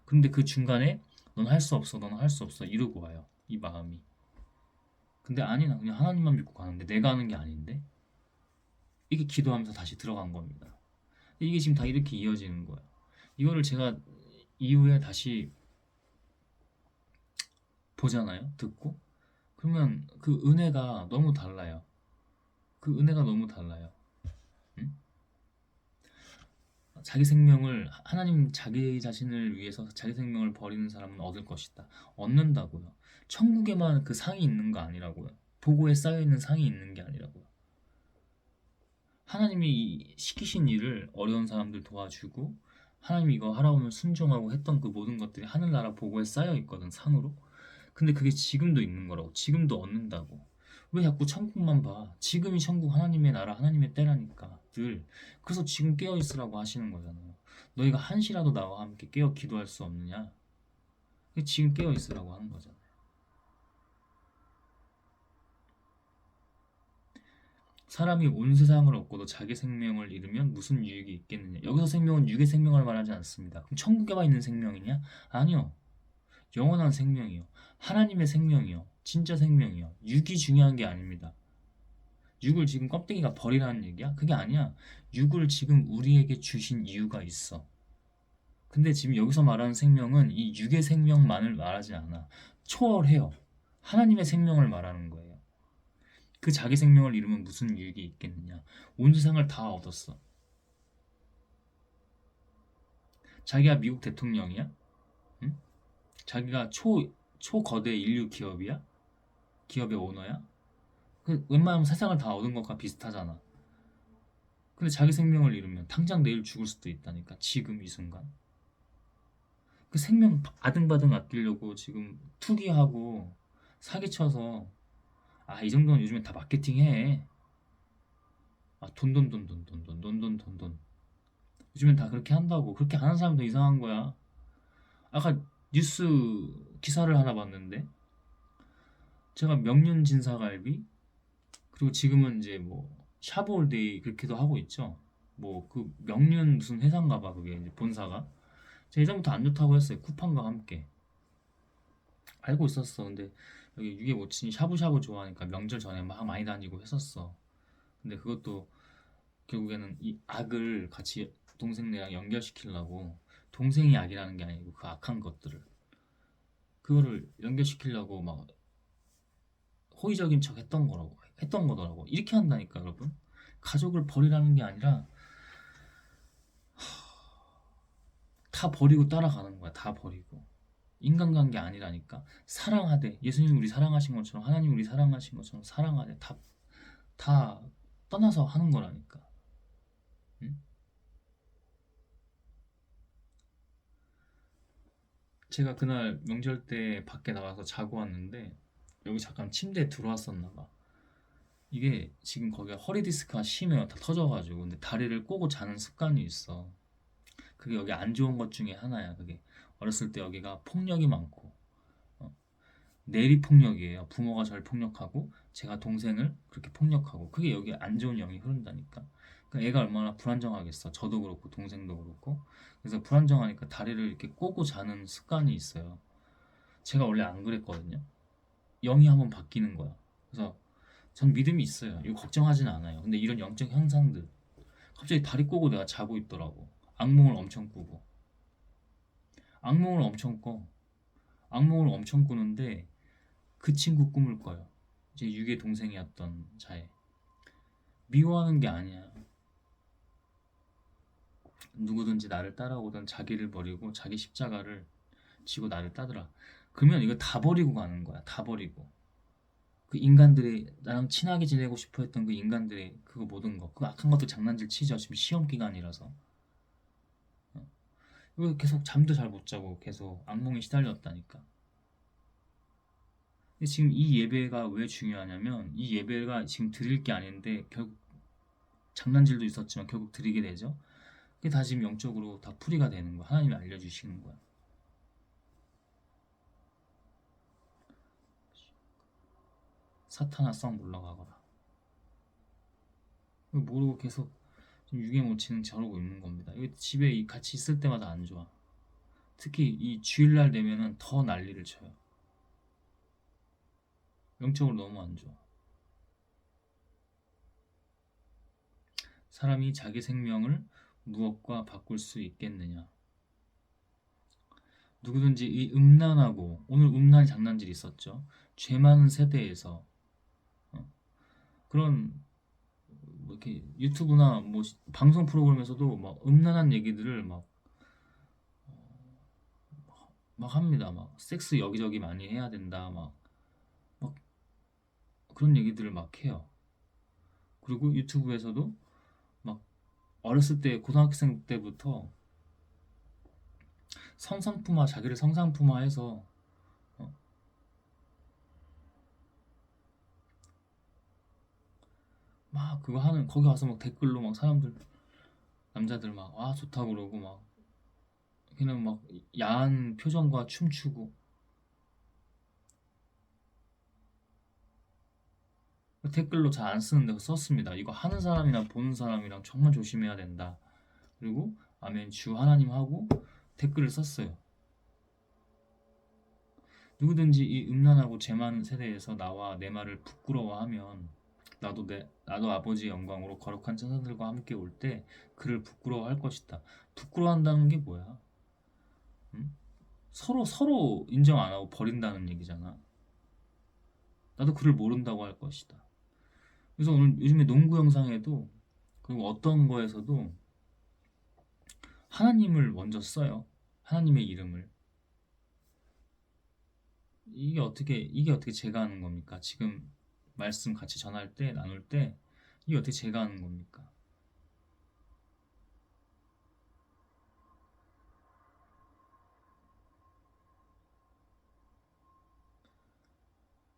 그런데 그 중간에 넌 할 수 없어, 넌 할 수 없어 이러고 와요. 이 마음이. 근데 아니 나 그냥 하나님만 믿고 가는데 내가 하는 게 아닌데 이게 기도하면서 다시 들어간 겁니다. 이게 지금 다 이렇게 이어지는 거예요. 이거를 제가 이후에 다시 보잖아요. 듣고 그러면 그 은혜가 너무 달라요. 그 은혜가 너무 달라요. 응? 자기 생명을 하나님 자기 자신을 위해서 자기 생명을 버리는 사람은 얻을 것이다. 얻는다고요. 천국에만 그 상이 있는 거 아니라고요. 보고에 쌓여 있는 상이 있는 게 아니라고요. 하나님이 시키신 일을 어려운 사람들 도와주고 하나님 이거 하라고 순종하고 했던 그 모든 것들이 하늘나라 보고에 쌓여 있거든 상으로. 근데 그게 지금도 있는 거라고. 지금도 얻는다고. 왜 자꾸 천국만 봐? 지금이 천국 하나님의 나라 하나님의 때라니까 늘. 그래서 지금 깨어 있으라고 하시는 거잖아요. 너희가 한시라도 나와 함께 깨어 기도할 수 없느냐? 지금 깨어 있으라고 하는 거잖아요. 사람이 온 세상을 얻고도 자기 생명을 잃으면 무슨 유익이 있겠느냐? 여기서 생명은 육의 생명을 말하지 않습니다. 그럼 천국에만 있는 생명이냐? 아니요. 영원한 생명이요. 하나님의 생명이요. 진짜 생명이요. 육이 중요한 게 아닙니다. 육을 지금 껍데기가 버리라는 얘기야? 그게 아니야. 육을 지금 우리에게 주신 이유가 있어. 근데 지금 여기서 말하는 생명은 이 육의 생명만을 말하지 않아. 초월해요. 하나님의 생명을 말하는 거예요. 그 자기 생명을 잃으면 무슨 유익이 있겠느냐? 온 세상을 다 얻었어. 자기가 미국 대통령이야? 응? 자기가 초거대 인류 기업이야? 기업의 오너야? 웬만하면 세상을 다 얻은 것과 비슷하잖아. 근데 자기 생명을 잃으면 당장 내일 죽을 수도 있다니까. 지금 이 순간. 그 생명 아등바등 아끼려고 지금 투기하고 사기쳐서 이 정도는 요즘엔 다 마케팅해. 돈. 요즘엔 다 그렇게 한다고. 그렇게 안 하는 사람도 이상한 거야. 아까 뉴스 기사를 하나 봤는데 제가 명륜 진사갈비 그리고 지금은 이제 뭐 샤브올데이 그렇게도 하고 있죠. 뭐 그 명륜 무슨 회사인가 봐 그게 이제 본사가. 제가 예전부터 안 좋다고 했어요. 쿠팡과 함께. 알고 있었어. 근데 여기 유괴 모친이 샤브샤브 좋아하니까 명절 전에 막 많이 다니고 했었어. 근데 그것도 결국에는 이 악을 같이 동생네랑 연결시키려고 동생이 악이라는 게 아니고 그 악한 것들을 그거를 연결시키려고 막 호의적인 척 했던 거더라고. 이렇게 한다니까 여러분. 가족을 버리라는 게 아니라 다 버리고 따라가는 거야. 다 버리고. 인간관계 아니라니까. 사랑하되 예수님 우리 사랑하신 것처럼 하나님 우리 사랑하신 것처럼 사랑하되 다 떠나서 하는 거라니까. 응? 제가 그날 명절 때 밖에 나가서 자고 왔는데 여기 잠깐 침대에 들어왔었나 봐. 이게 지금 거기가 허리 디스크가 심해요. 다 터져가지고. 근데 다리를 꼬고 자는 습관이 있어. 그게 여기 안 좋은 것 중에 하나야. 그게 어렸을 때 여기가 폭력이 많고 어, 내리 폭력이에요. 부모가 저를 폭력하고 제가 동생을 그렇게 폭력하고 그게 여기 안 좋은 영이 흐른다니까. 그러니까 애가 얼마나 불안정하겠어. 저도 그렇고 동생도 그렇고. 그래서 불안정하니까 다리를 이렇게 꼬고 자는 습관이 있어요. 제가 원래 안 그랬거든요. 영이 한번 바뀌는 거야. 그래서 전 믿음이 있어요. 이거 걱정하진 않아요. 근데 이런 영적 현상들 갑자기 다리 꼬고 내가 자고 있더라고. 악몽을 엄청 꾸고. 악몽을 엄청 꿔. 악몽을 엄청 꾸는데 그 친구 꿈을 꿔요. 제 유괴 동생이었던 자애. 미워하는 게 아니야. 누구든지 나를 따라오던 자기를 버리고 자기 십자가를 지고 나를 따르라. 그러면 이거 다 버리고 가는 거야. 다 버리고. 그 인간들이 나랑 친하게 지내고 싶어 했던 그 인간들의 그거 모든 거. 그 악한 것도 장난질 치죠. 지금 시험 기간이라서. 왜 계속 잠도 잘 못 자고 계속 악몽에 시달렸다니까. 근데 지금 이 예배가 왜 중요하냐면 이 예배가 지금 드릴 게 아닌데 결국 장난질도 있었지만 결국 드리게 되죠. 그게 다 지금 영적으로 다 풀이가 되는 거야. 하나님이 알려주시는 거야. 사탄아 썩 물러가거라. 모르고 계속 유괴 못 치는 저러고 있는 겁니다. 이거 집에 같이 있을 때마다 안 좋아. 특히 이 주일날 되면은 더 난리를 쳐요. 영적으로 너무 안 좋아. 사람이 자기 생명을 무엇과 바꿀 수 있겠느냐? 누구든지 이 음란하고 오늘 음란 장난질이 있었죠. 죄 많은 세대에서 어, 그런 뭐 이렇게 유튜브나 뭐 방송 프로그램에서도 막 음란한 얘기들을 막 합니다. 막 섹스 여기저기 많이 해야 된다. 막 그런 얘기들을 막 해요. 그리고 유튜브에서도 막 어렸을 때 고등학생 때부터 성상품화 자기를 성상품화해서 어, 막 그거 하는 거기 가서 막 댓글로 막 사람들 남자들 막 아 좋다 그러고 막 그냥 막 야한 표정과 춤추고 댓글로 잘 안 쓰는데 썼습니다. 이거 하는 사람이랑 보는 사람이랑 정말 조심해야 된다. 그리고 아멘 주 하나님 하고 댓글을 썼어요. 누구든지 이 음란하고 재만 세대에서 나와 내 말을 부끄러워하면 나도 아버지의 영광으로 거룩한 천사들과 함께 올 때 그를 부끄러워할 것이다. 부끄러워한다는 게 뭐야? 응? 서로 인정 안 하고 버린다는 얘기잖아. 나도 그를 모른다고 할 것이다. 그래서 오늘 요즘에 농구 영상에도 그리고 어떤 거에서도 하나님을 먼저 써요. 하나님의 이름을. 이게 어떻게 제가 하는 겁니까? 지금 말씀 같이 전할 때 나눌 때 이게 어떻게 제가 하는 겁니까?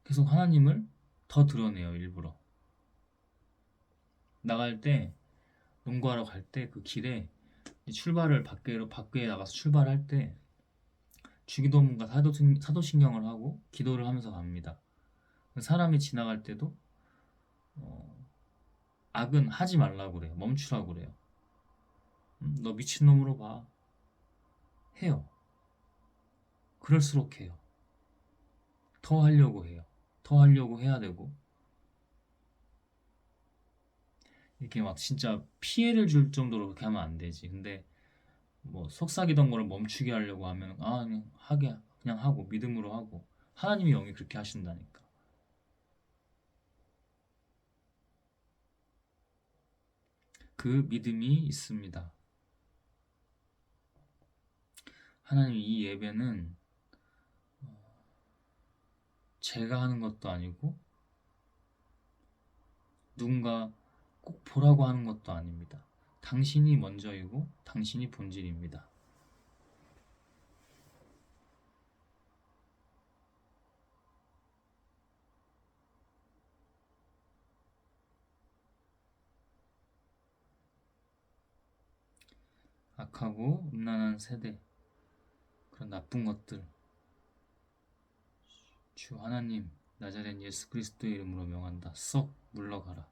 계속 하나님을 더 드러내요, 일부러. 나갈 때 농구하러 갈 때 그 길에 출발을 밖에 나가서 출발할 때 주기도문과 사도신경을 하고 기도를 하면서 갑니다. 사람이 지나갈 때도 어, 악은 하지 말라고 그래요. 멈추라고 그래요. 너 미친놈으로 봐. 해요. 그럴수록 해요. 더 하려고 해요. 더 하려고 해야 되고 이렇게 막 진짜 피해를 줄 정도로 그렇게 하면 안 되지. 근데 뭐 속삭이던 거를 멈추게 하려고 하면 아 그냥 하게 그냥 하고 믿음으로 하고 하나님의 영이 그렇게 하신다니까. 그 믿음이 있습니다. 하나님 이 예배는 제가 하는 것도 아니고 누군가 꼭 보라고 하는 것도 아닙니다. 당신이 먼저이고 당신이 본질입니다. 악하고 음란한 세대, 그런 나쁜 것들, 주 하나님 나자렛 예수 그리스도의 이름으로 명한다. 썩 물러가라.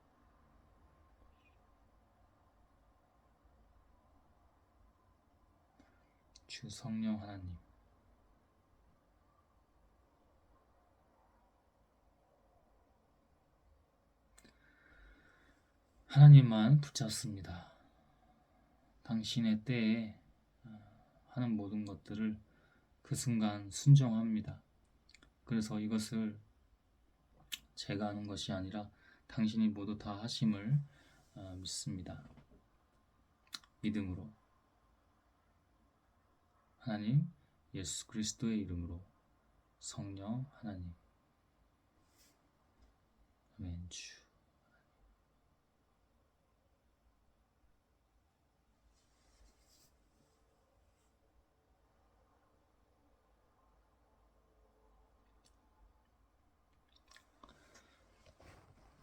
주 성령 하나님, 하나님만 붙잡습니다. 당신의 때에 하는 모든 것들을 그 순간 순종합니다. 그래서 이것을 제가 하는 것이 아니라 당신이 모두 다 하심을 믿습니다. 믿음으로 하나님 예수 그리스도의 이름으로 성령 하나님